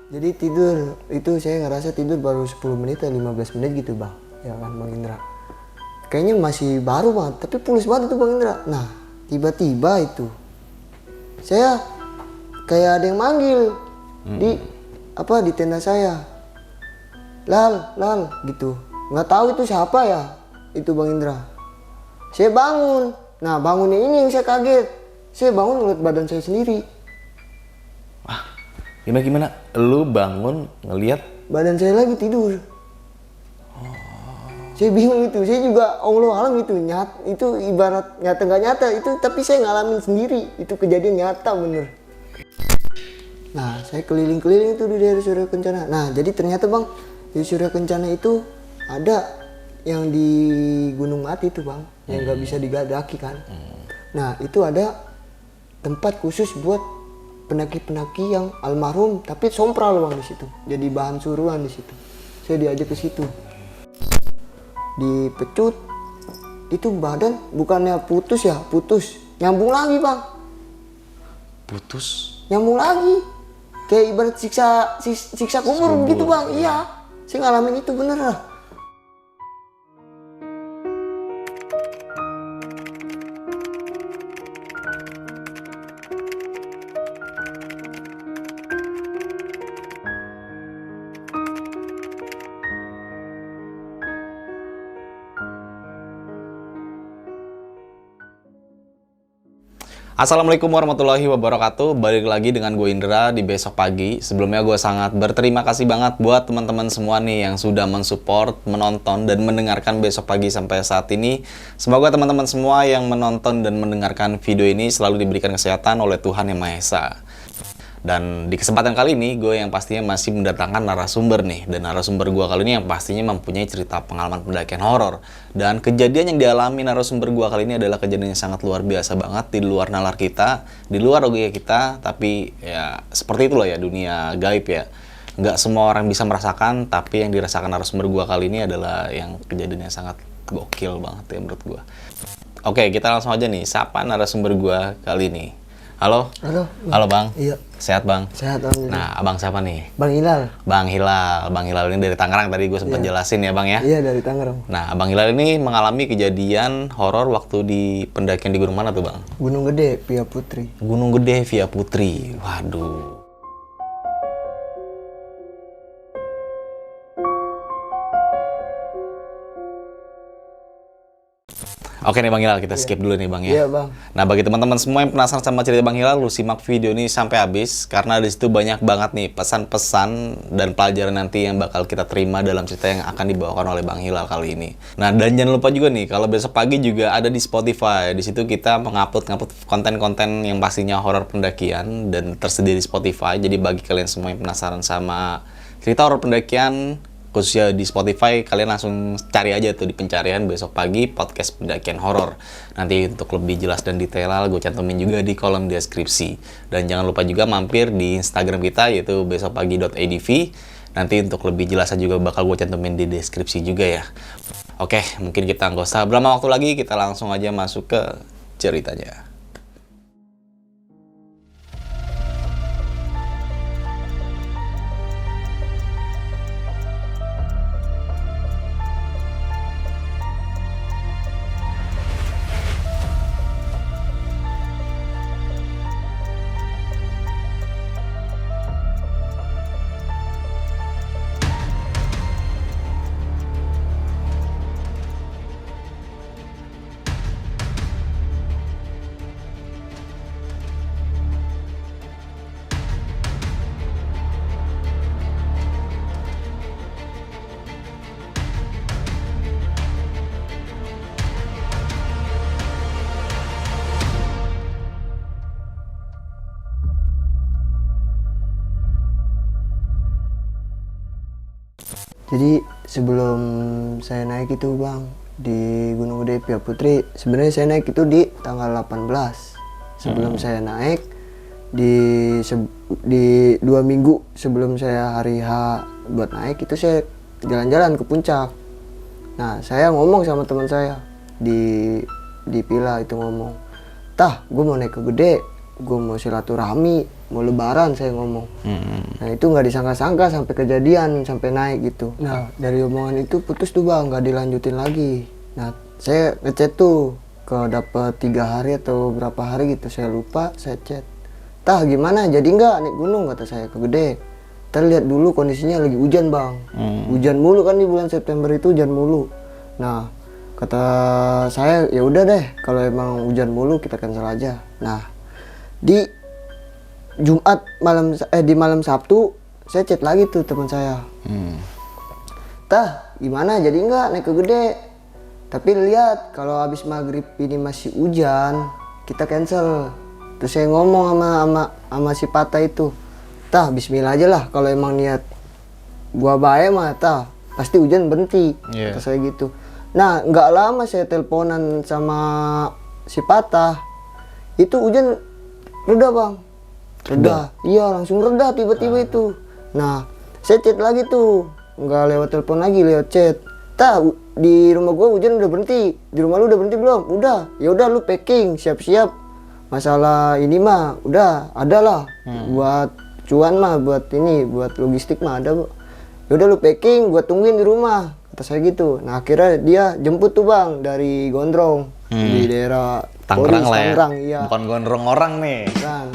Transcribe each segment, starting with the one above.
Jadi tidur itu saya ngerasa tidur baru 10 menit atau 15 menit gitu bang, ya kan Bang Indra. Kayaknya masih baru banget, tapi pulas banget itu Bang Indra. Nah tiba-tiba itu saya kayak ada yang manggil di tenda saya, lal gitu. Nggak tahu itu siapa ya, itu Bang Indra. Saya bangun, nah bangunnya ini yang saya kaget. Saya bangun ngeliat badan saya sendiri. Gimana? Lu bangun ngelihat Badan saya lagi tidur. Saya bingung itu, saya juga Allah alam itu itu ibarat nyata nggak nyata itu, tapi saya ngalamin sendiri, itu kejadian nyata bener. Nah saya keliling-keliling itu di daerah Surya Kencana. Nah jadi ternyata bang di Surya Kencana itu ada yang di Gunung Mati itu bang, yang nggak bisa digadaki kan. Nah itu ada tempat khusus buat pendaki-pendaki yang almarhum tapi sompral bang di situ, jadi bahan suruhan di situ. Saya diajak ke situ, dipecut itu badan bukannya putus nyambung lagi bang, nyambung lagi kayak ibarat siksa kubur gitu bang. Iya saya ngalamin itu bener lah. Assalamualaikum warahmatullahi wabarakatuh. Balik lagi dengan gue Indra di Besok Pagi. Sebelumnya gue sangat berterima kasih banget buat teman-teman semua nih yang sudah mensupport, menonton, dan mendengarkan Besok Pagi sampai saat ini. Semoga teman-teman semua yang menonton dan mendengarkan video ini selalu diberikan kesehatan oleh Tuhan Yang Maha Esa. Dan di kesempatan kali ini gue yang pastinya masih mendatangkan narasumber nih. Dan narasumber gue kali ini yang pastinya mempunyai cerita pengalaman pendakian horor. Dan kejadian yang dialami narasumber gue kali ini adalah kejadian yang sangat luar biasa banget, di luar nalar kita, di luar logika kita. Tapi ya seperti itulah ya dunia gaib ya. Nggak semua orang bisa merasakan, tapi yang dirasakan narasumber gue kali ini adalah yang kejadian yang sangat gokil banget ya menurut gue. Oke, kita langsung aja nih, sapa narasumber gue kali ini. Halo bang. Iya. Sehat bang? Sehat alhamdulillah. Nah abang siapa nih? Bang Hilal. Bang Hilal ini dari Tangerang, tadi gue sempat jelasin ya bang ya? Iya dari Tangerang. Nah Bang Hilal ini mengalami kejadian horor waktu di pendakian di gunung mana tuh bang? Gunung Gede Via Putri. Gunung Gede Via Putri, waduh. Oke nih Bang Hilal, kita skip dulu nih Bang ya. Iya Bang. Nah bagi teman-teman semua yang penasaran sama cerita Bang Hilal, lu simak video ini sampai habis karena di situ banyak banget nih pesan-pesan dan pelajaran nanti yang bakal kita terima dalam cerita yang akan dibawakan oleh Bang Hilal kali ini. Nah dan jangan lupa juga nih, kalau Besok Pagi juga ada di Spotify. Di situ kita mengupload konten-konten yang pastinya horor pendakian dan tersedia di Spotify. Jadi bagi kalian semua yang penasaran sama cerita horor pendakian khususnya di Spotify, kalian langsung cari aja tuh di pencarian Besok Pagi podcast pendakian horor. Nanti untuk lebih jelas dan detail gue cantumin juga di kolom deskripsi. Dan jangan lupa juga mampir di Instagram kita yaitu besokpagi.adv. Nanti untuk lebih jelasnya juga bakal gue cantumin di deskripsi juga ya. Oke, mungkin kita nggak usah berlama waktu lagi, kita langsung aja masuk ke ceritanya. Jadi sebelum saya naik itu bang di Gunung Gede Via Putri, sebenarnya saya naik itu di tanggal 18. Sebelum saya naik di 2 minggu sebelum saya hari H buat naik itu saya jalan-jalan ke puncak. Nah saya ngomong sama teman saya di Pila itu ngomong, "Tah, gue mau naik ke Gede, gue mau silaturahmi, mau lebaran saya ngomong. Nah itu nggak disangka-sangka sampai kejadian, sampai naik gitu. Nah dari omongan itu putus tuh bang, nggak dilanjutin lagi. Nah saya ngechat tuh, dapat 3 hari atau berapa hari gitu, saya lupa, saya chat. Tah gimana, jadi nggak naik gunung, kata saya, ke Gede. Kita lihat dulu kondisinya lagi hujan bang, hujan mulu kan di bulan September itu, hujan mulu. Nah kata saya ya udah deh, kalau emang hujan mulu kita cancel aja. Nah di Jumat malam, di malam Sabtu saya chat lagi tuh teman saya. Tah gimana, jadi nggak naik ke Gede? Tapi lihat kalau habis maghrib ini masih hujan, kita cancel. Terus saya ngomong sama si Pata itu, tah bismillah aja lah, kalau emang niat gua baik mah tah pasti hujan berhenti. Kata saya gitu. Nah nggak lama saya teleponan sama si Pata, itu hujan reda bang, reda. Iya langsung reda tiba-tiba itu. Nah saya chat lagi tuh, nggak lewat telepon lagi, lewat chat. Tah di rumah gua hujan udah berhenti, di rumah lu udah berhenti belum? Udah. Ya udah lu packing, siap-siap. Masalah ini mah udah ada lah, buat cuan mah, buat ini, buat logistik mah ada. Ya udah lu packing, gua tungguin di rumah, kata saya gitu. Nah akhirnya dia jemput tuh bang dari Gondrong, di daerah Tangerang lah ya. Tangerang, iya. Bukan gondrong orang nih. Kan.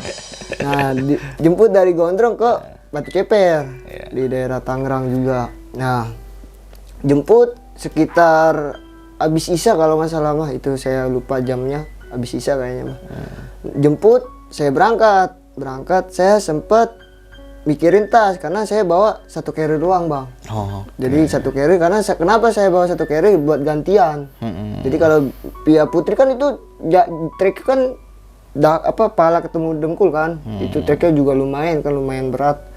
Nah jemput dari Gondrong ke Batu Ceper, di daerah Tangerang juga. Nah jemput sekitar abis Isya kalau nggak salah mah, itu saya lupa jamnya, abis Isya kayaknya mah. Jemput, saya berangkat saya sempet mikirin tas karena saya bawa 1 carry doang bang. Jadi 1 carry, karena kenapa saya bawa 1 carry, buat gantian. Jadi kalau Pia Putri kan itu trek kan pala ketemu dengkul kan, itu treknya juga lumayan berat.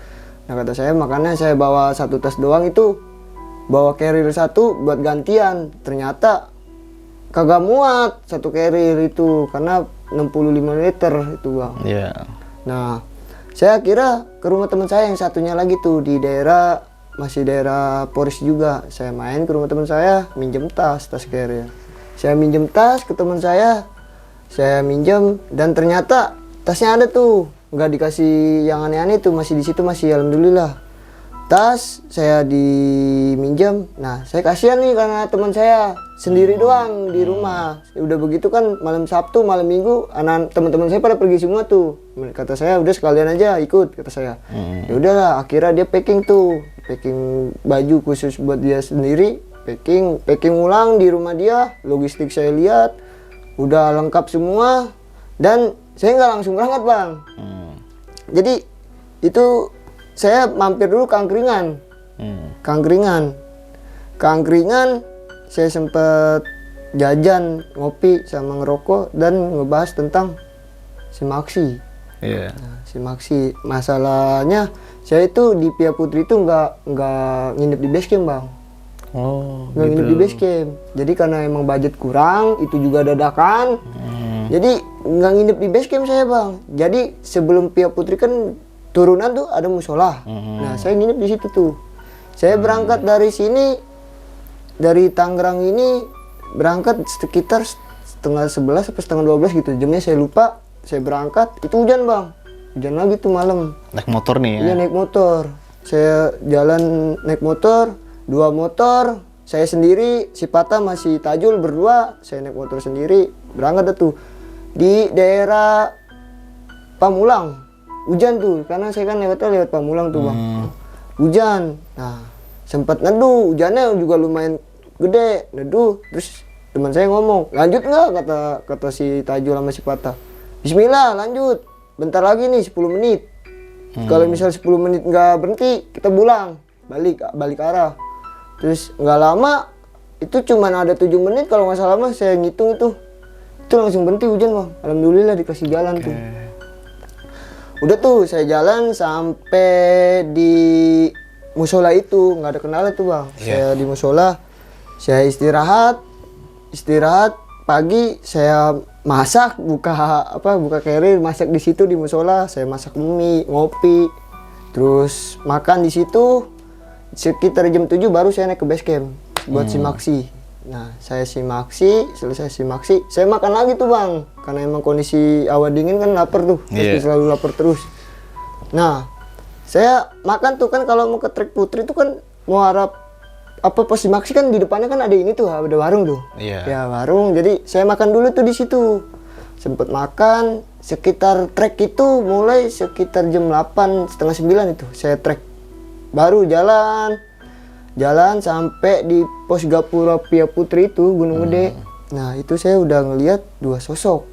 Nah kata saya, makanya saya bawa 1 tas doang itu, bawa carrier 1 buat gantian. Ternyata kagak muat 1 carrier itu karena 65 liter itu bang. Nah saya kira ke rumah teman saya yang satunya lagi tuh di masih daerah Poris juga. Saya main ke rumah teman saya, minjem tas carrier. Saya minjem tas ke teman saya minjem, dan ternyata tasnya ada tuh, nggak dikasih yang aneh-aneh tuh, masih di situ, masih alhamdulillah. Tas saya diminjam, nah saya kasihan nih karena teman saya sendiri doang di rumah. Udah begitu kan malam Sabtu, malam Minggu, teman-teman saya pada pergi semua tuh. Kata saya udah sekalian aja ikut, kata saya. Ya udahlah, akhirnya dia packing baju khusus buat dia sendiri, packing ulang di rumah dia. Logistik saya lihat udah lengkap semua, dan saya nggak langsung berangkat bang. Jadi itu saya mampir dulu ke Angkringan. Saya sempet jajan, ngopi sama ngerokok, dan ngebahas tentang si Maksi. Nah, si Maksi, masalahnya saya itu di Pia Putri itu nggak nginep di base camp bang. Nggak nginep di base camp. Jadi karena emang budget kurang, itu juga dadakan. Jadi nggak nginep di base camp saya bang. Jadi sebelum Pia Putri kan turunan tuh ada musola. Nah saya nginep di situ tuh. Saya berangkat dari sini, dari Tangerang ini berangkat sekitar setengah 11 atau setengah 12 gitu. Jamnya saya lupa. Saya berangkat, itu hujan bang. Hujan lagi tuh malam. Naik motor nih ya? Iya naik motor. Saya jalan naik motor, 2 motor. Saya sendiri, si Pata masih Tajul berdua. Saya naik motor sendiri, berangkat tuh di daerah Pamulang. Hujan tuh, karena saya kan lewat Pamulang tuh bang. Hujan, nah sempat neduh, hujannya juga lumayan gede, neduh. Terus teman saya ngomong, lanjut nggak, kata si Tajul sama si Pata. Bismillah lanjut, bentar lagi nih 10 menit. Kalau misal 10 menit nggak berhenti, kita pulang, balik arah. Terus nggak lama, itu cuman ada 7 menit kalau nggak salah mah, saya ngitung itu langsung berhenti hujan bang. Alhamdulillah dikasih jalan tuh. Udah tuh saya jalan sampai di musola itu, nggak ada kendala tuh bang. Saya di musola, saya istirahat pagi, saya masak, buka carrier, masak di situ di musola. Saya masak mie, ngopi, terus makan di situ. Sekitar jam 7 baru saya naik ke base camp buat si Maksi. Nah, saya simaksi, selesai simaksi, saya makan lagi tuh bang, karena emang kondisi awal dingin kan lapar tuh, pasti selalu lapar terus. Nah, saya makan tuh kan kalau mau ke Trek Putri tuh kan mau harap apa pas simaksi kan di depannya kan ada ini tuh, ada warung tuh. Ya warung, jadi saya makan dulu tuh di situ. Sempet makan sekitar trek itu mulai sekitar jam 8 setengah 9 itu saya trek, baru jalan sampai di pos Gapura Pia Putri itu Gunung Gede. Nah itu saya udah ngelihat dua sosok.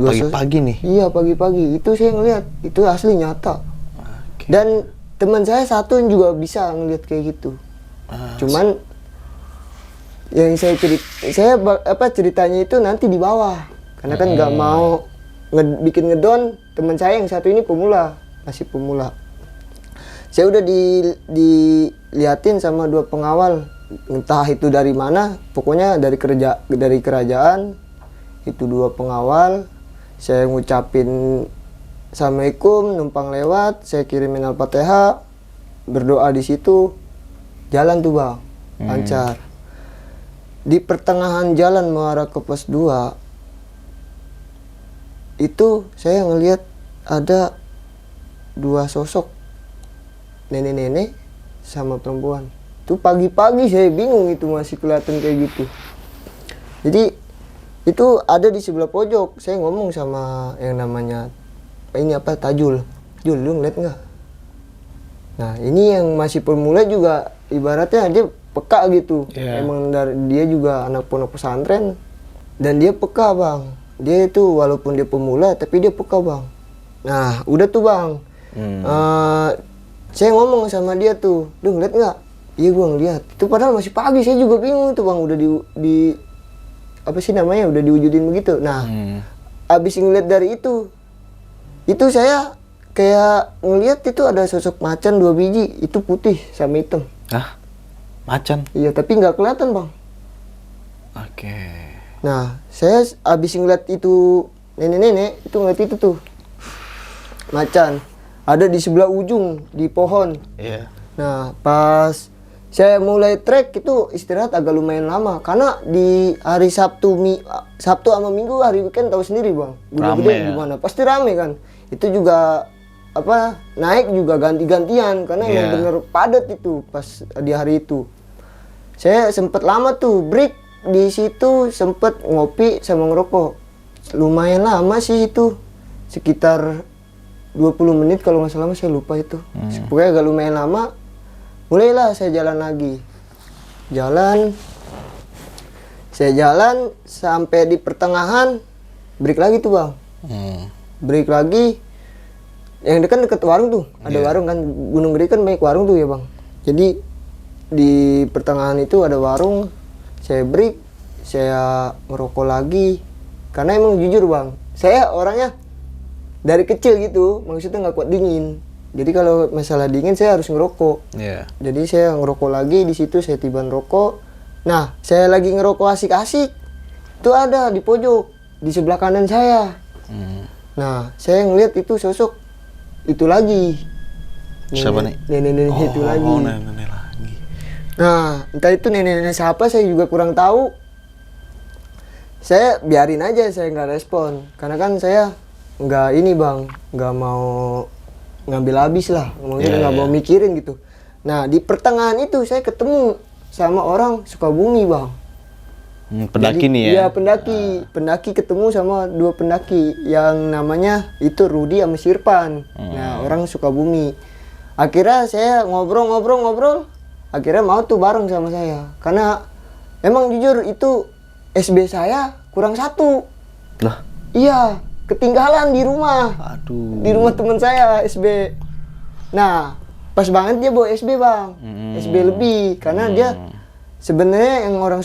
Pagi-pagi nih? Iya pagi-pagi itu saya ngelihat, itu asli nyata. Dan teman saya satu yang juga bisa ngelihat kayak gitu. Cuman yang saya ceritanya itu nanti di bawah, karena kan nggak mau bikin ngedon. Teman saya yang satu ini masih pemula. Saya udah diliatin sama dua pengawal, entah itu dari mana, pokoknya dari kerajaan itu dua pengawal. Saya ngucapin assalamualaikum, numpang lewat, saya kirimin Al-Fatihah, berdoa di situ, jalan tuh bang, lancar. Di pertengahan jalan mengarah ke pos 2 itu saya ngelihat ada dua sosok, nenek-nenek sama perempuan. Itu pagi-pagi saya bingung, itu masih kelihatan kayak gitu. Jadi itu ada di sebelah pojok. Saya ngomong sama yang namanya Tajul, Jul lu ngeliat nggak? Nah ini yang masih pemula juga ibaratnya dia peka gitu. Emang dia juga anak pondok pesantren dan dia peka bang. Dia itu walaupun dia pemula tapi dia peka bang. Nah udah tuh bang. Saya ngomong sama dia tuh, lu ngeliat nggak? Iya gua ngeliat. Itu padahal masih pagi, saya juga bingung tuh bang. Udah di apa sih namanya, udah diwujudin begitu. Nah abis ngeliat dari itu saya kayak ngeliat itu ada sosok macan 2 biji, itu putih sama hitam. Hah? Macan? Iya tapi nggak kelihatan bang. Oke. Nah saya abis ngeliat itu nenek-nenek itu ngeliat itu tuh macan ada di sebelah ujung di pohon. Nah pas saya mulai trek itu istirahat agak lumayan lama karena di hari Sabtu sama Minggu hari weekend tahu sendiri bang, Gunung Gede gimana, pasti rame kan. Itu juga naik juga ganti-gantian karena emang bener padat itu pas di hari itu. Saya sempet lama tuh break di situ, sempet ngopi sama ngerokok. Lumayan lama sih itu, sekitar 20 menit kalau nggak salah, saya lupa itu. Pokoknya agak lumayan lama. Mulailah saya jalan lagi. Saya jalan sampai di pertengahan, break lagi tuh bang. Break lagi. Yang dekat warung tuh, ada warung kan, Gunung Gede kan banyak warung tuh ya bang. Jadi di pertengahan itu ada warung, saya break, saya ngerokok lagi. Karena emang jujur bang, saya orangnya dari kecil gitu, maksudnya nggak kuat dingin. Jadi kalau masalah dingin saya harus ngerokok. Jadi saya ngerokok lagi di situ, saya tiban rokok. Nah, saya lagi ngerokok asik-asik. Itu ada di pojok, di sebelah kanan saya. Nah, saya ngeliat itu sosok itu lagi. Siapa nih? Nenek-nenek itu lagi. Nenek lagi. Nah, entah itu nenek-nenek siapa saya juga kurang tahu. Saya biarin aja, saya nggak respon. Karena kan saya nggak ini bang, nggak mau ngambil habis lah, maksudnya nggak mau mikirin gitu. Nah di pertengahan itu saya ketemu sama orang Sukabumi bang. Pendaki. Jadi, nih ya? Iya pendaki ketemu sama dua pendaki yang namanya itu Rudi sama Sirpan. Nah orang Sukabumi. Akhirnya saya ngobrol, akhirnya mau tuh bareng sama saya. Karena emang jujur itu SB saya kurang 1. Lah? Iya. Ketinggalan di rumah. Di rumah teman saya SB. Nah, pas banget dia bawa SB, Bang. SB lebih karena dia sebenarnya yang orang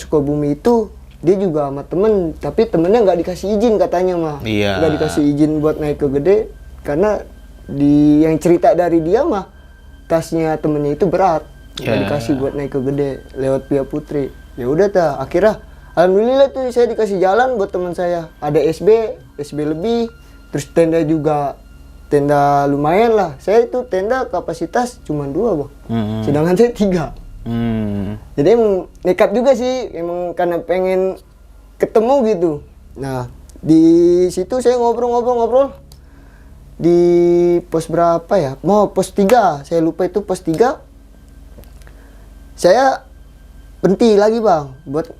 Sukabumi itu dia juga sama temen, tapi temennya nggak dikasih izin katanya mah. Nggak dikasih izin buat naik ke Gede karena yang cerita dari dia mah tasnya temennya itu berat. Nggak dikasih buat naik ke Gede lewat Pia Putri. Ya udah akhirnya alhamdulillah tuh saya dikasih jalan buat teman saya. Ada SB lebih, terus tenda juga, tenda lumayan lah. Saya itu tenda kapasitas cuma 2 bang, sedangkan saya 3. Jadi emang nekat juga sih, emang karena pengen ketemu gitu. Nah di situ saya ngobrol di pos berapa ya? Mau pos 3, saya lupa itu pos 3. Saya berhenti lagi bang, buat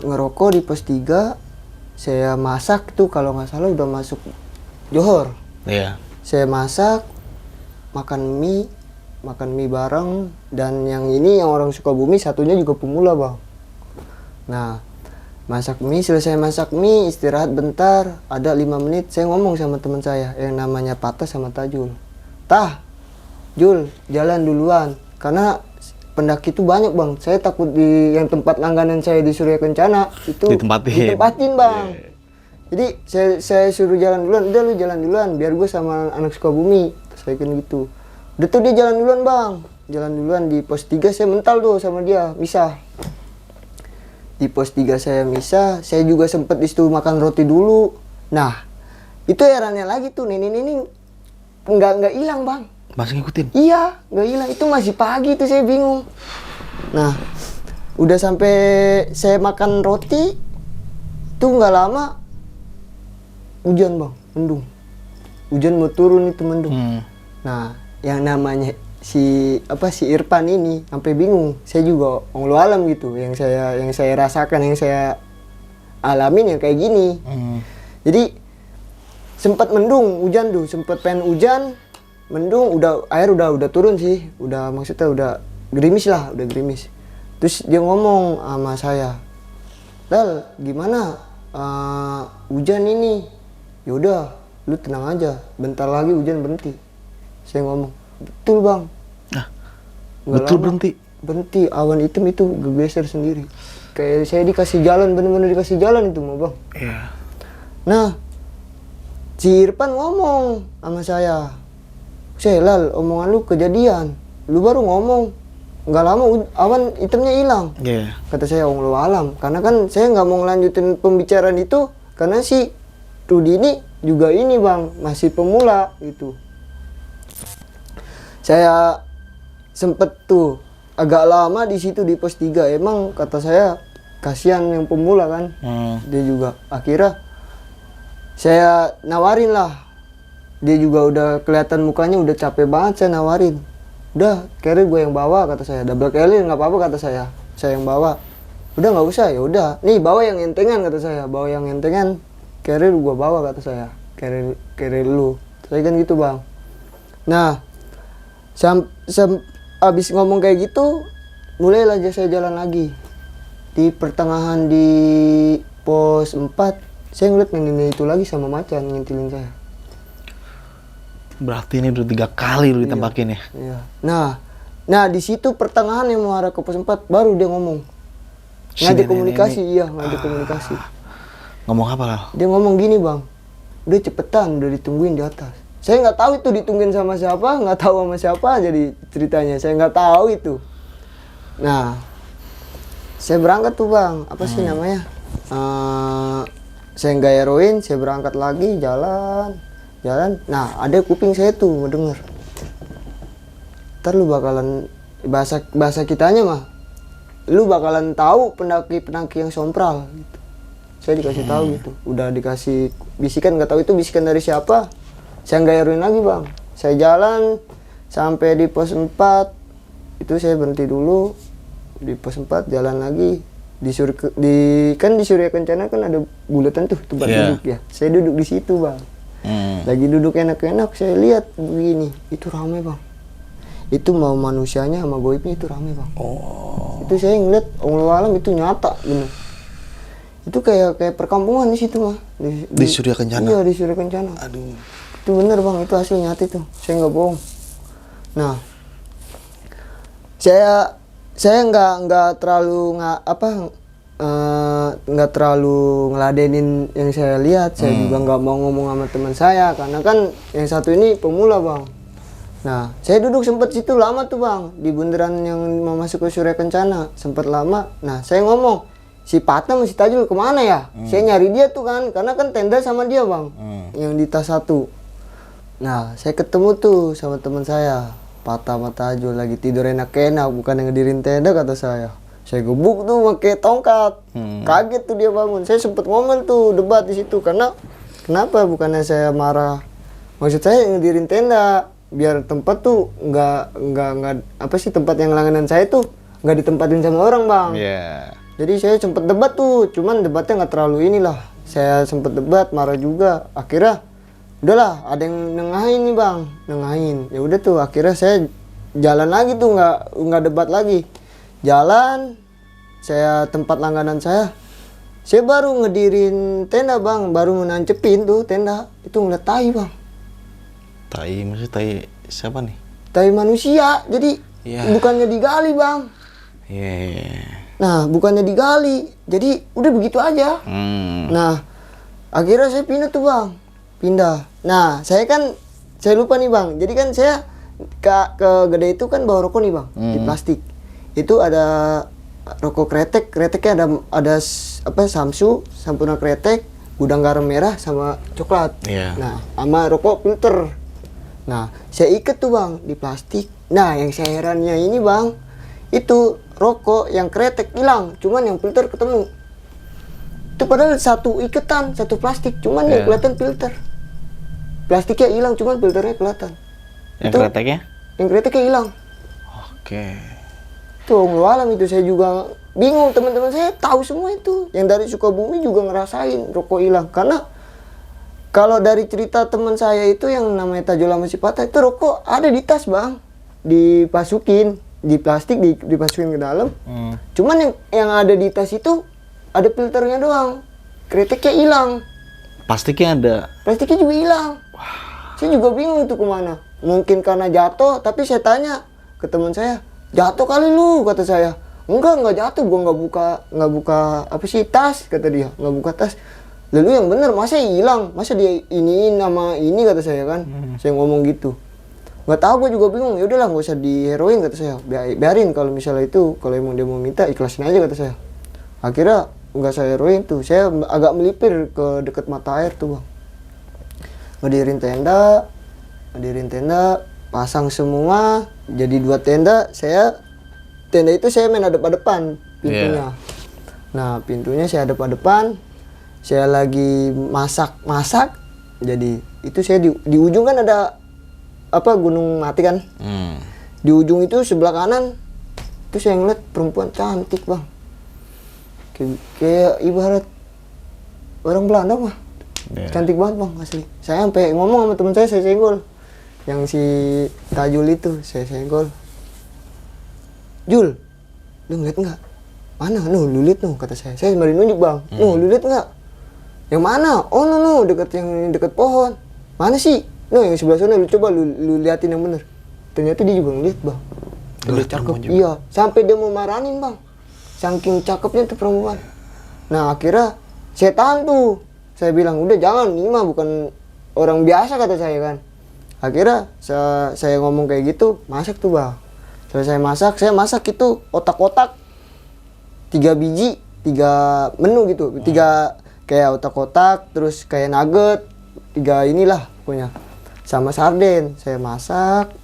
ngerokok di pos 3. Saya masak tuh kalau nggak salah udah masuk Johor. Iya. Saya masak, makan mie bareng, dan yang ini yang orang Sukabumi, satunya juga pemula bang. Nah selesai masak mie, istirahat bentar, ada 5 menit, saya ngomong sama teman saya yang namanya Patah sama Tajul. Jul, jalan duluan, karena pendaki itu banyak bang. Saya takut di yang tempat langganan saya di Surya Kencana itu ditempatin bang. Jadi saya suruh jalan duluan, udah lu jalan duluan, biar gue sama anak Sukabumi. Saya kan gitu. Udah tuh dia jalan duluan bang, jalan duluan di pos 3 saya mental tuh sama dia, misah. Di pos 3 saya misah, saya juga sempet di situ makan roti dulu. Nah, itu herannya lagi tuh, ini nggak hilang bang. Masih ngikutin? Iya, nggak hilang. Itu masih pagi tuh, saya bingung. Nah, udah sampai saya makan roti, tuh nggak lama hujan bang, mendung. Hujan mau turun itu mendung. Nah, yang namanya si Irfan ini sampai bingung. Saya juga onglo alam gitu, yang saya rasakan, yang saya alamin ya kayak gini. Jadi sempat mendung, hujan tuh, sempat pengen hujan, mendung, air udah turun sih, maksudnya udah gerimis. Terus dia ngomong sama saya, "Lal, gimana hujan ini?" "Yaudah, lu tenang aja, bentar lagi hujan berhenti." Saya ngomong, "Betul bang." Betul berhenti? Berhenti, awan hitam itu geser sendiri. Kayak saya dikasih jalan, bener-bener dikasih jalan itu mau bang. Iya. Nah, si Irfan ngomong sama saya, "Lal, omongan lu kejadian. Lu baru ngomong, nggak lama awan hitamnya hilang." Iya. Kata saya, "Onglo alam." Karena kan saya nggak mau ngelanjutin pembicaraan itu, karena si Rudi ini juga ini bang, masih pemula gitu. Saya sempet tuh agak lama di situ di pos 3. Emang kata saya kasihan yang pemula kan. Dia juga akhirnya saya nawarin lah. Dia juga udah kelihatan mukanya udah capek banget, saya nawarin. "Udah, carrier gue yang bawa," kata saya. "Double carrier nggak apa-apa," kata saya. "Saya yang bawa." "Udah nggak usah." "Ya udah, nih bawa yang entengan," kata saya. "Bawa yang entengan, carrier gue bawa," kata saya. Carrier lu." Saya kan gitu bang. Nah, abis ngomong kayak gitu, mulailah saya jalan lagi. Di pertengahan di pos 4, saya ngeliat nenek itu lagi sama macan ngintilin saya. Berarti ini udah 3 kali lu ditembakin ya? Iya. Nah di situ pertengahan yang mau arah ke pos 4, baru dia ngomong. Ngajak komunikasi, ngajak komunikasi. Ngomong apa lah? Dia ngomong gini bang, "Udah cepetan, udah ditungguin di atas." Saya nggak tahu itu ditungguin sama siapa, nggak tahu sama siapa, jadi ceritanya saya nggak tahu itu. Nah, saya berangkat tuh bang, apa sih namanya? Saya nggak heroin, saya berangkat lagi jalan. Nah, ada kuping saya tuh ngedenger. Ntar lu bakalan bahasa kitanya mah, lu bakalan tahu pendaki yang sompral. Gitu. Saya dikasih tahu gitu, udah dikasih bisikan, nggak tahu itu bisikan dari siapa. Saya nggak heroin lagi bang. Saya jalan sampai di pos 4, itu saya berhenti dulu di pos 4, jalan lagi di Surya Kencana kan ada bulatan tuh tempat duduk ya. Saya duduk di situ bang. Lagi duduk enak-enak, saya lihat begini, itu ramai bang. Itu mau manusianya sama goibnya itu ramai bang. Itu saya ngeliat onglo alam itu nyata bener. Itu kayak perkampungan di situ mah. Di Surya Kencana? Iya, di Surya Kencana. Aduh. Itu bener bang, itu hasil nyata itu, saya nggak bohong. Nah, saya nggak terlalu nggak terlalu ngeladenin yang saya lihat. Saya juga nggak mau ngomong sama teman saya, karena kan yang satu ini pemula bang. Nah, saya duduk sempet situ lama tuh bang, di bundaran yang mau masuk ke Surya Kencana, sempet lama. Nah, saya ngomong, "Si Patna sama si Tajul kemana ya?" Saya nyari dia tuh kan, karena kan tenda sama dia bang, yang di tas 1. Nah, saya ketemu tuh sama teman saya. patah mata aja lagi tidur enak-enak, bukan yang ngedirin tenda kata saya. Saya gebuk tuh pakai tongkat. Kaget tuh dia bangun. Saya sempet ngomel tuh debat di situ karena kenapa bukannya saya marah. Maksud saya ngedirin tenda biar tempat tuh nggak apa sih, tempat yang langganan saya tuh nggak ditempatin sama orang, Bang. Iya. Jadi saya sempet debat tuh, cuman debatnya nggak terlalu inilah. Saya sempet debat, marah juga. Akhirnya udahlah, ada yang nengahin nih, Bang, nengahin. Ya udah tuh, akhirnya saya jalan lagi tuh, nggak debat lagi. Jalan, saya tempat langganan saya baru ngedirin tenda, Bang, baru menancepin tuh tenda, itu ngeliat tai, Bang. Tai, maksudnya tai siapa nih? Tai manusia, jadi Iya. bukannya digali, Bang. Iya. Nah, bukannya digali, jadi udah begitu aja. Nah, akhirnya saya pindah tuh, Bang. Pindah. Nah, saya lupa nih, Bang. Jadi kan saya ke gede itu kan bawa rokok nih, Bang, di plastik. Itu ada rokok kreteknya ada apa, Samsu, Sampurna kretek, gudang garam merah sama coklat. Iya. Nah, sama rokok filter. Nah, saya ikat tuh, Bang, di plastik. Nah, yang saya herannya ini, Bang, itu rokok yang kretek hilang, cuman yang filter ketemu. Itu padahal satu iketan, satu plastik, cuman yang kelihatan filter. Plastiknya hilang, cuman filternya kelihatan. Yang Itu- kreteknya? Yang kreteknya hilang. Oke. Tuh, Allah alam, itu saya juga bingung. Teman-teman saya tahu semua itu. Yang dari Sukabumi juga ngerasain rokok hilang. Karena kalau dari cerita teman saya itu yang namanya Tajul sama si Patah, itu rokok ada di tas, Bang. Dipasukin di plastik, dipasukin ke dalam. Cuman yang ada di tas itu ada filternya doang. Kreteknya hilang. Plastiknya ada. Plastiknya juga hilang. Saya juga bingung itu kemana. Mungkin karena jatuh, tapi saya tanya ke teman saya, jatuh kali lu, kata saya. Enggak jatuh, gua nggak buka apa sih, tas, kata dia, nggak buka tas. Lalu yang bener, masa hilang, masa dia iniin nama ini, kata saya kan. Saya ngomong gitu. Nggak tahu, gue juga bingung. Ya udahlah, nggak usah diheroin, kata saya. Biarin kalau misalnya itu, kalau emang dia mau minta, ikhlasin aja, kata saya. Akhirnya nggak saya heroin tuh. Saya agak melipir ke dekat mata air tuh, Bang. Ngedirin tenda, pasang semua, jadi 2 tenda. Tenda itu saya main hadap-hadapan pintunya. Nah, pintunya saya hadap-hadapan. Saya lagi masak. Jadi itu saya di ujung kan ada apa, gunung mati kan. Di ujung itu sebelah kanan itu saya ngeliat perempuan cantik, Bang. Kayak ibarat orang Belanda mah. Cantik banget, Bang, asli. Saya sampai ngomong sama teman saya senggol. Yang si Tajul itu saya senggol. Jul, lu ngeliat nggak? Mana? Lu lihat kata saya. Saya sembari nunjuk, Bang. Lu lihat nggak? Yang mana? Oh, dekat yang dekat pohon. Mana sih? Yang sebelah sana, lu coba lu liatin yang bener. Ternyata dia juga ngeliat, Bang. Udah cakep. Iya, sampai dia mau marahin, Bang. Saking cakepnya tuh perempuan. Nah, akhirnya saya tahan tuh. Saya bilang, udah jangan, ini mah bukan orang biasa, kata saya kan. Akhirnya saya ngomong kayak gitu, masak tuh, Bang. Selesai saya masak itu otak-otak 3 biji, 3 menu gitu. 3 kayak otak-otak, terus kayak nugget, 3 inilah pokoknya. Sama sarden, saya masak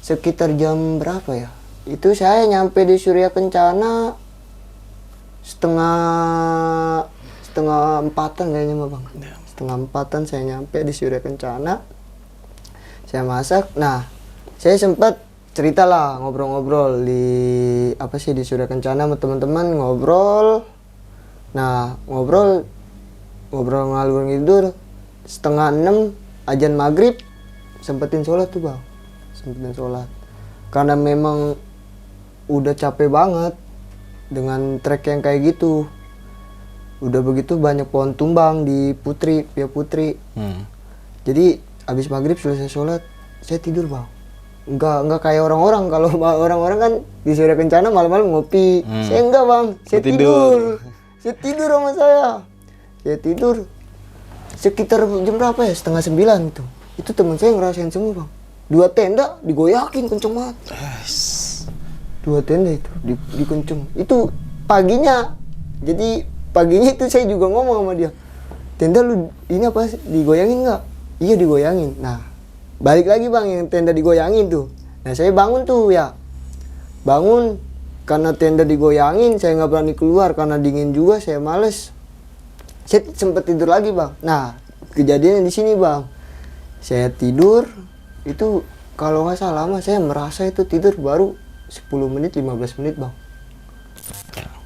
sekitar jam berapa ya? Itu saya nyampe di Surya Kencana setengah 4-an kayaknya mah, Bang. Setengah 4-an saya nyampe di Surya Kencana. Saya masak. Nah, saya sempat cerita lah, ngobrol-ngobrol di apa sih, di Surya Kencana sama teman-teman, ngobrol. Nah, ngobrol ngalur ngidur. Setengah 6 azan maghrib, sempetin sholat tuh, Bang. Sempetin sholat. Karena memang udah capek banget dengan trek yang kayak gitu. Udah begitu banyak pohon tumbang di Pia Putri. Jadi habis maghrib selesai sholat, saya tidur, Bang. Enggak kayak orang-orang. Kalau orang-orang kan di Surya Kencana malam-malam ngopi. Saya enggak, Bang. Saya tidur. Saya tidur sama saya. Saya tidur sekitar jam berapa ya? Setengah 9 itu. Itu teman saya ngerasain semua, Bang. 2 tenda digoyakin kenceng banget. 2 tenda itu dikenceng. Itu paginya. Jadi paginya itu saya juga ngomong sama dia. Tenda lu ini apa sih, digoyangin nggak? Iya, digoyangin. Nah, balik lagi, Bang, yang tenda digoyangin tuh. Nah, Nah saya bangun tuh ya, bangun karena tenda digoyangin, saya nggak berani keluar karena dingin juga, saya males. Saya sempat tidur lagi bang. Nah kejadiannya di sini bang, saya tidur itu kalau nggak salah lama, saya merasa itu tidur baru 10 menit 15 menit bang.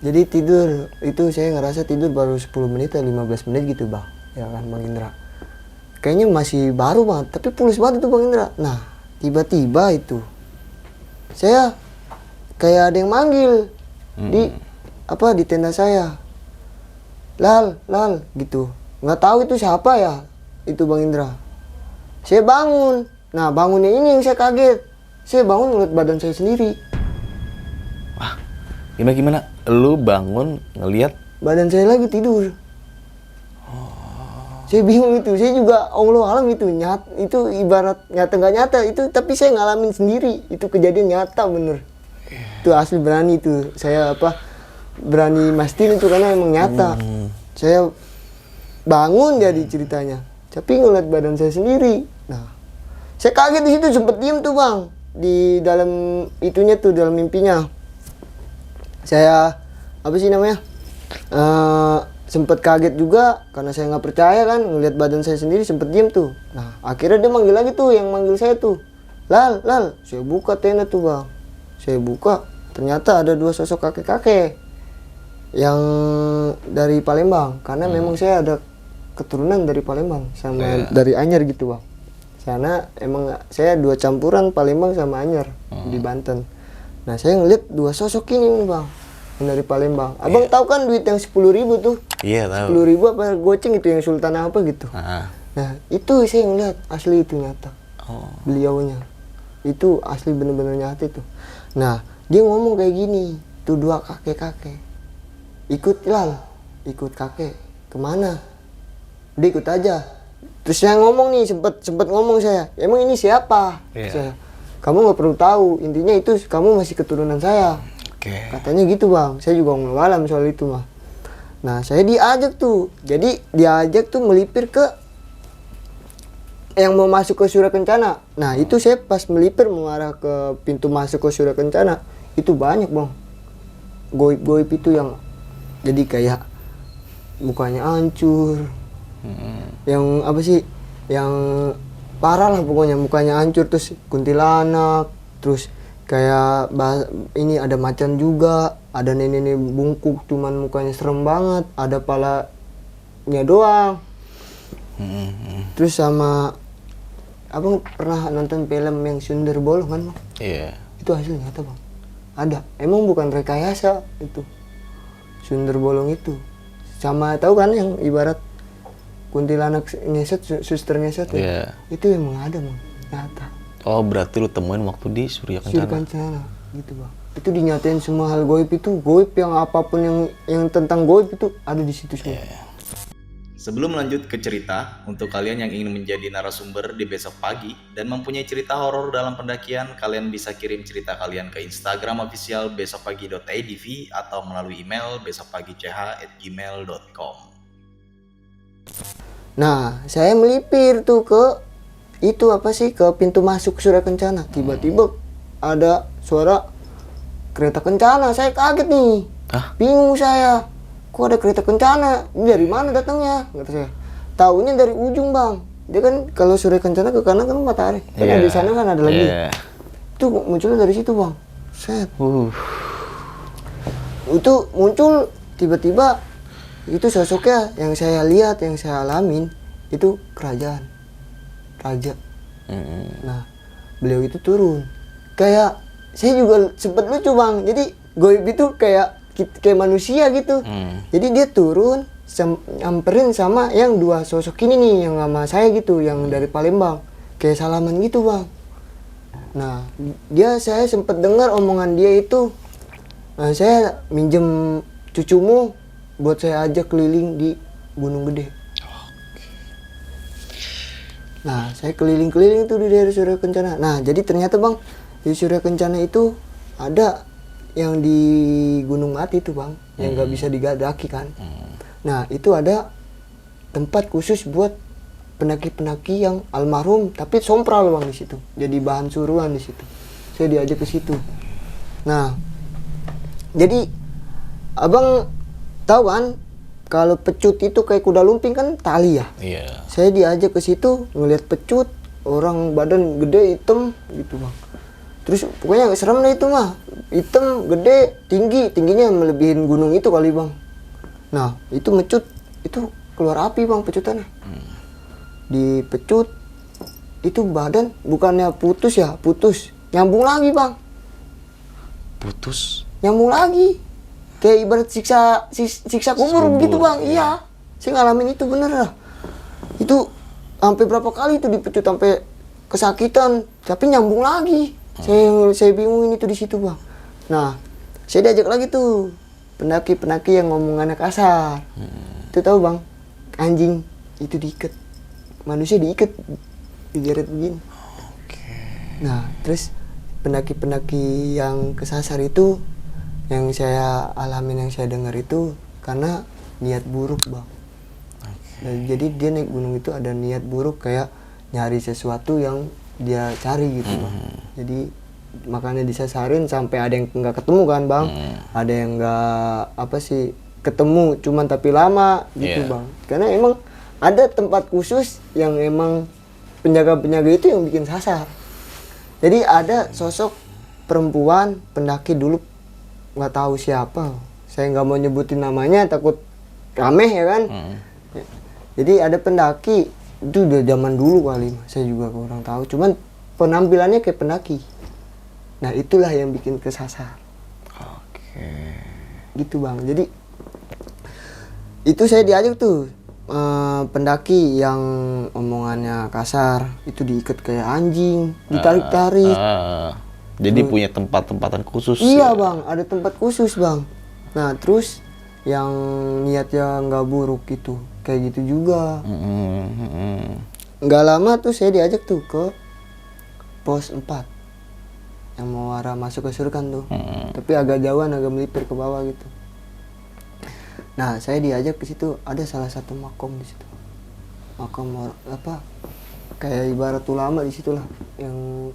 Jadi tidur itu saya ngerasa tidur baru 10 menit atau 15 menit gitu bang, ya kan Bang Indra. Kayaknya masih baru banget, tapi pulas banget itu Bang Indra. Nah tiba-tiba itu saya kayak ada yang manggil di di tenda saya, lal gitu. Nggak tahu itu siapa ya, itu Bang Indra. Saya bangun, nah bangunnya ini yang saya kaget. Saya bangun ngeliat badan saya sendiri. Wah, gimana? Lu bangun ngelihat Badan saya lagi tidur. Saya bingung itu, saya juga Allah alam itu itu ibarat nyata nggak nyata itu, tapi saya ngalamin sendiri, itu kejadian nyata bener. Itu asli berani itu, saya berani mastiin itu karena emang nyata. Saya bangun jadi ceritanya, tapi ngeliat badan saya sendiri. Nah, saya kaget di situ, sempet diem tuh bang, di dalam itunya tuh, dalam mimpinya. Saya sempet kaget juga karena saya nggak percaya kan ngelihat badan saya sendiri, sempet diem tuh. Nah akhirnya dia manggil lagi tuh, yang manggil saya tuh, lal. Saya buka tenda tuh bang, saya buka, ternyata ada 2 sosok kakek-kakek yang dari Palembang, karena memang saya ada keturunan dari Palembang sama dari Anyar gitu bang. Karena emang saya 2 campuran Palembang sama Anyar di Banten. Nah saya ngeliat 2 sosok ini nih bang, yang dari Palembang. Abang tahu kan duit yang 10.000 tuh? Iya tahu. 10.000 apa goceng itu yang Sultan apa gitu. Nah itu saya ngeliat asli itu nyata. Beliaunya itu asli bener-bener nyata itu. Nah dia ngomong kayak gini, tuh 2 kakek-kakek, ikut kakek kemana? Dia ikut aja. Terus saya ngomong nih, sempet ngomong saya, emang ini siapa? Saya, kamu nggak perlu tahu, intinya itu kamu masih keturunan saya. Katanya gitu bang, saya juga ngelawan soal itu mah. Nah saya diajak tuh, jadi diajak tuh melipir ke yang mau masuk ke Surya Kencana. Nah itu saya pas melipir mengarah ke pintu masuk ke Surya Kencana, itu banyak bang goib itu yang jadi kayak mukanya hancur, yang yang parah lah pokoknya, mukanya hancur, terus kuntilanak, terus kayak ini ada macan juga, ada nenek bungkuk cuman mukanya serem banget, ada palanya doang. Terus sama abang pernah nonton film yang Sundar Bolong kan bang? Iya. Itu hasil nyata bang, ada, emang bukan rekayasa itu Sundar Bolong itu. Sama tahu kan yang ibarat kuntilanak ngeset, suster ngeset ya? Itu emang ada bang, nyata. Oh berarti lu temuin waktu di Surya Kencana? Surya Kencana, gitu bang. Itu dinyatain semua hal goib itu, goib yang apapun yang tentang goib itu ada di situ semua. Sebelum lanjut ke cerita, untuk kalian yang ingin menjadi narasumber di besok pagi dan mempunyai cerita horor dalam pendakian, kalian bisa kirim cerita kalian ke Instagram official besokpagi.tv atau melalui email besokpagi.ch@gmail.com. Nah, saya melipir tuh ke itu ke pintu masuk Surya Kencana. Tiba-tiba ada suara kereta kencana. Saya kaget nih. Bingung saya. Kok ada kereta kencana? Ini dari mana datangnya? Kata saya. Taunya dari ujung, Bang. Dia kan kalau Surya Kencana ke kanan kan matahari. Kan di sana kan ada lagi. Itu munculnya dari situ, Bang. Set. Itu muncul tiba-tiba, itu sosoknya yang saya lihat, yang saya alamin itu kerajaan, raja. Nah beliau itu turun, kayak saya juga sempet lucu bang, jadi goib itu kayak manusia gitu. Jadi dia turun nyamperin sama yang 2 sosok ini nih, yang sama saya gitu, yang dari Palembang, kayak salaman gitu bang. Nah saya sempet dengar omongan dia itu, nah saya minjem cucumu buat saya ajak keliling di Gunung Gede. Nah saya keliling-keliling tuh di daerah Surya Kencana. Nah jadi ternyata bang, di Surya Kencana itu ada yang di Gunung Mati itu bang, yang nggak bisa digadaki kan. Nah itu ada tempat khusus buat pendaki-pendaki yang almarhum tapi sompral bang di situ, jadi bahan suruhan di situ. saya diajak ke situ. Nah, jadi abang tahu kan kalau pecut itu kayak kuda lumping kan tali ya. Iya. Saya diajak ke situ ngelihat pecut, orang badan gede hitam gitu bang. Terus pokoknya serem deh itu mah, hitam gede tingginya melebihin gunung itu kali bang. Nah itu mecut, itu keluar api bang pecutannya. Dipecut itu badan bukannya putus ya, putus nyambung lagi bang. Putus. Nyambung lagi kayak ibarat siksa kubur gitu bang. Iya, saya ngalamin itu bener lah. Itu sampai berapa kali itu dipecut sampai kesakitan tapi nyambung lagi. Saya bingungin itu di situ bang. Nah saya diajak lagi tuh pendaki yang ngomongannya kasar. Itu tahu bang, anjing itu diikat, manusia diikat digeret begini. Nah terus pendaki yang kesasar itu yang saya alamin, yang saya dengar itu karena niat buruk bang. Dan jadi dia naik gunung itu ada niat buruk kayak nyari sesuatu yang dia cari gitu bang. Jadi makanya disasarin sampai ada yang nggak ketemu kan bang. Ada yang nggak ketemu cuman tapi lama gitu bang. Karena emang ada tempat khusus yang emang penjaga itu yang bikin sasar. Jadi ada sosok perempuan pendaki dulu, nggak tahu siapa, saya nggak mau nyebutin namanya takut rameh ya kan. Jadi ada pendaki itu udah zaman dulu kali, saya juga kurang tahu, cuman penampilannya kayak pendaki. Nah itulah yang bikin kesasar. Gitu bang. Jadi itu saya diajak tuh pendaki yang omongannya kasar itu diikat kayak anjing, ditarik-tarik. Jadi punya tempat-tempatan khusus. Iya ya? bang, ada tempat khusus bang. Nah terus yang niatnya nggak buruk gitu, kayak gitu juga. Nggak lama tuh saya diajak tuh ke pos 4 yang mau arah masuk ke Surkan tuh. Tapi agak jauhan, agak melipir ke bawah gitu. Nah saya diajak ke situ, ada salah satu makom di situ. Makom kayak ibarat ulama di situ lah, yang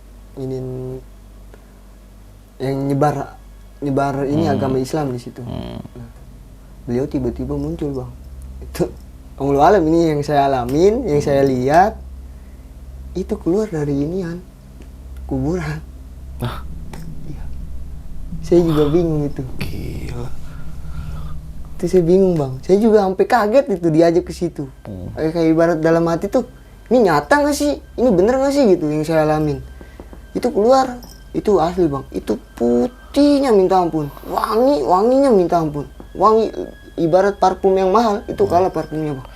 nyebar ini agama Islam di situ. Nah, beliau tiba-tiba muncul bang. Itu Allahu alam, ini yang saya alamin, yang saya lihat itu keluar dari inian kuburan. Iya. Saya juga bingung itu. Gila. Itu saya bingung bang. Saya juga sampai kaget itu diajak ke situ. Kayak ibarat dalam hati tuh, ini nyata nggak sih? Ini bener nggak sih gitu yang saya alamin? Itu keluar, itu asli bang. Itu putihnya minta ampun, wanginya minta ampun, wangi ibarat parfum yang mahal itu kalah parfumnya bang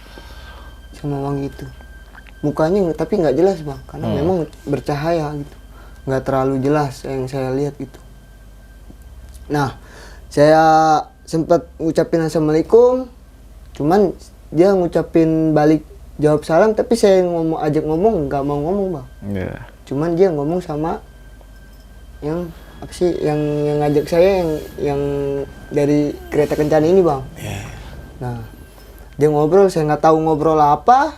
sama wangi itu. Mukanya tapi nggak jelas bang, karena memang bercahaya gitu, nggak terlalu jelas yang saya lihat gitu. Nah saya sempat ngucapin assalamualaikum, cuman dia ngucapin balik jawab salam, tapi saya ajak ngomong nggak mau ngomong bang. Cuman dia ngomong sama yang yang ngajak saya yang dari kereta kencana ini bang. Nah dia ngobrol, saya nggak tahu ngobrol apa.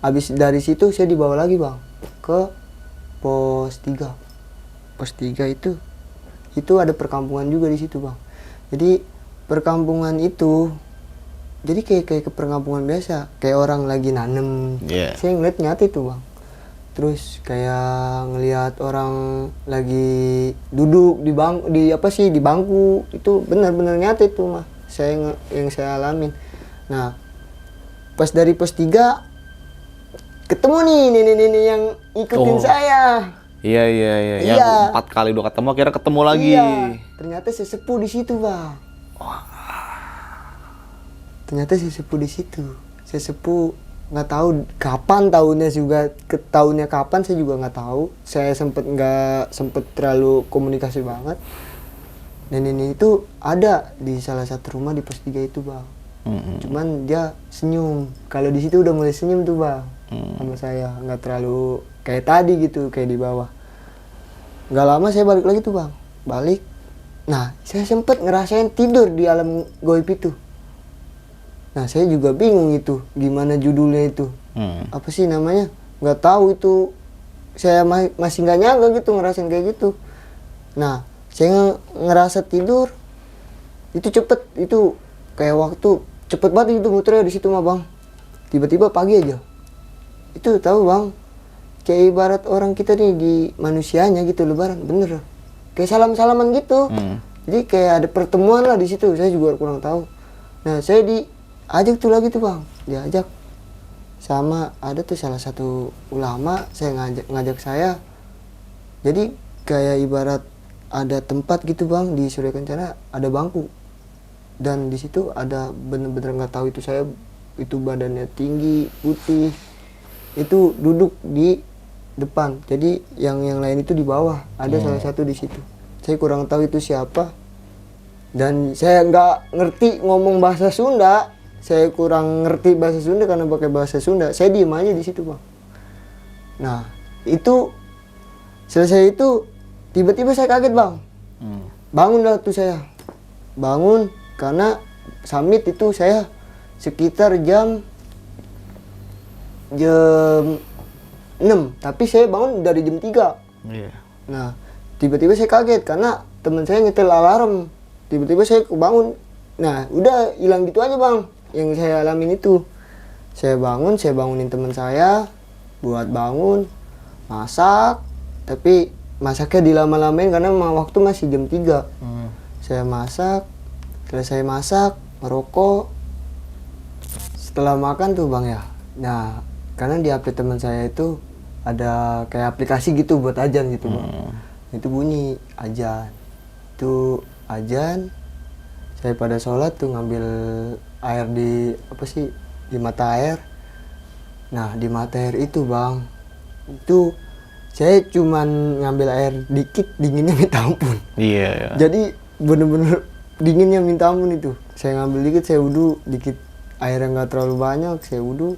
Habis dari situ saya dibawa lagi bang ke pos 3. Pos 3 itu ada perkampungan juga di situ bang. Jadi perkampungan itu jadi kayak ke perkampungan biasa, kayak orang lagi nanem. Saya ngeliat nyata itu bang. Terus kayak ngelihat orang lagi duduk di bangku, itu benar-benar nyata itu mah yang saya alamin. Nah pas dari pos 3 ketemu nih nenek-nenek yang ikutin saya. Iya. Yang 4 kali udah ketemu, akhirnya ketemu lagi. Iya. Ternyata sesepuh di situ bang. Ternyata sesepuh di situ. Sesepuh nggak tahu kapan tahunnya kapan, saya juga nggak tahu. Saya nggak sempet terlalu komunikasi banget. Dan ini itu ada di salah satu rumah di pos 3 itu bang. Cuman dia senyum. Kalau di situ udah mulai senyum tuh bang sama saya, nggak terlalu kayak tadi gitu, kayak di bawah. Nggak lama saya balik lagi tuh bang, balik. Nah saya sempet ngerasain tidur di alam goib itu. Nah saya juga bingung itu gimana judulnya itu, apa sih namanya, nggak tahu itu saya masih nggak nyangka gitu ngerasain kayak gitu. Nah saya ngerasa tidur itu cepet, itu kayak waktu cepet banget itu muternya di situ mah bang. Tiba-tiba pagi aja itu tahu bang, kayak ibarat orang kita nih di manusianya gitu lebaran bener, kayak salam-salaman gitu. Jadi kayak ada pertemuan lah di situ, saya juga kurang tahu. Nah saya diajak tuh lagi tuh bang, diajak sama ada tuh salah satu ulama, saya ngajak saya. Jadi kayak ibarat ada tempat gitu bang di Surya Kencana, ada bangku dan di situ ada bener-bener nggak tahu itu saya, itu badannya tinggi putih, itu duduk di depan, jadi yang lain itu di bawah, ada salah satu di situ. Saya kurang tahu itu siapa dan saya nggak ngerti ngomong bahasa Sunda, saya kurang ngerti bahasa Sunda karena pakai bahasa Sunda. Saya diem aja di situ bang. Nah itu selesai itu tiba-tiba saya kaget bang. Bangun dah tuh saya, bangun karena summit itu saya sekitar jam 6, tapi saya bangun dari jam 3. Nah tiba-tiba saya kaget karena teman saya nyetel alarm, tiba-tiba saya kebangun. Nah udah hilang gitu aja bang yang saya alamin itu. Saya bangunin teman saya buat bangun, masak, tapi masaknya dilama-lamain karena waktu masih jam 3. Saya masak, selesai masak, merokok. Setelah makan tuh bang ya, nah karena di HP teman saya itu ada kayak aplikasi gitu buat ajan gitu bang. Itu bunyi ajan, itu ajan. Saya pada sholat tuh ngambil air di di mata air. Nah di mata air itu bang, itu saya cuman ngambil air dikit, dinginnya minta ampun. Jadi bener-bener dinginnya minta ampun itu. Saya ngambil dikit, saya wudhu dikit, airnya nggak terlalu banyak, saya wudhu.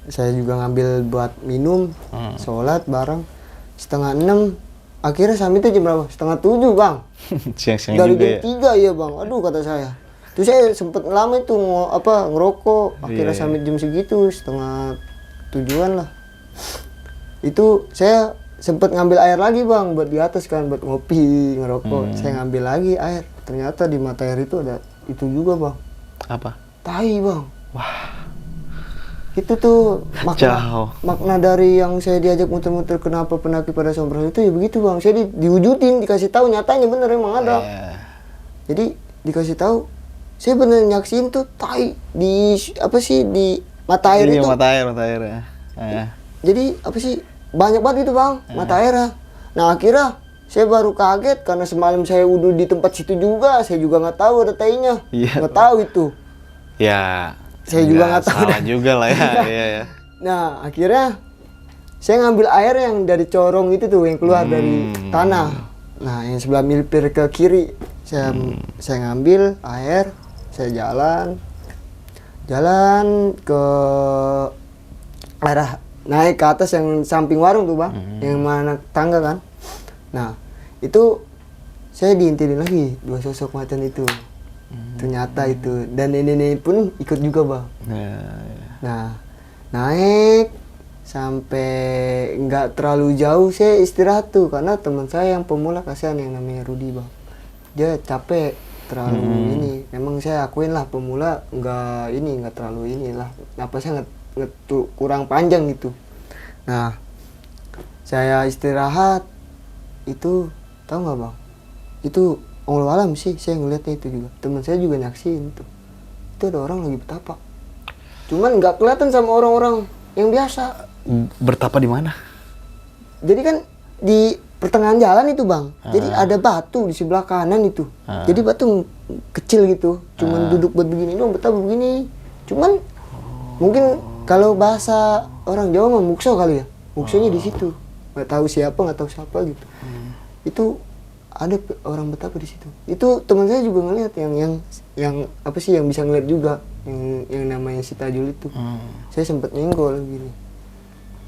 Saya juga ngambil buat minum, sholat bareng. 5:30, akhirnya summitnya jam berapa? 6:30 bang. Siang-siang dari juga jam 3 ya bang. Aduh kata saya. Terus saya sempet lama itu ngerokok. Akhirnya summit jam segitu, 6:30 lah. Itu saya sempet ngambil air lagi bang buat di atas kan, buat ngopi, ngerokok. Saya ngambil lagi air. Ternyata di mata air itu ada itu juga bang. Apa? Tai bang. Wah. Itu tuh makna dari yang saya diajak muter-muter kenapa pendaki pada Sombras itu ya begitu bang. Saya diwujudin, dikasih tahu nyatanya bener emang ada. Jadi dikasih tahu, saya bener nyaksiin tuh tai di di mata air itu. Mata air ya. Jadi banyak banget itu bang mata airnya. Nah akhirnya saya baru kaget karena semalam saya wudhu di tempat situ juga, saya juga nggak tahu ada tainya, nggak tahu itu. Ya. Saya juga nggak tahu. Salah juga lah ya. Ya. Nah akhirnya saya ngambil air yang dari corong itu tuh yang keluar dari tanah. Nah yang sebelah milipir ke kiri, saya ngambil air, saya jalan ke arah naik ke atas yang samping warung tuh bang, yang mana tangga kan. Nah itu saya diintilin lagi 2 sosok macan itu. Ternyata itu, dan nenek pun ikut juga bang. Nah naik sampai nggak terlalu jauh, saya istirahat tuh karena teman saya yang pemula, kasihan yang namanya Rudi bang, dia capek terlalu ini. Memang saya akuin lah pemula nggak terlalu inilah, napasnya kurang panjang gitu. Nah saya istirahat itu, tahu nggak bang, itu Allah alam sih saya ngeliatnya itu juga. Teman saya juga nyaksiin tuh. Itu ada orang lagi bertapa. Cuman nggak kelihatan sama orang-orang yang biasa. Bertapa di mana? Jadi kan di pertengahan jalan itu bang. Jadi ada batu di sebelah kanan itu. Jadi batu kecil gitu. Cuman duduk buat begini dong, bertapa begini. Cuman mungkin kalau bahasa orang Jawa mah mukso kali ya. Muksonya di situ. Nggak tahu siapa gitu. Itu ada orang betapa di situ. Itu teman saya juga ngeliat yang bisa ngeliat juga yang namanya si Tajul itu. Saya sempat nyenggol gini.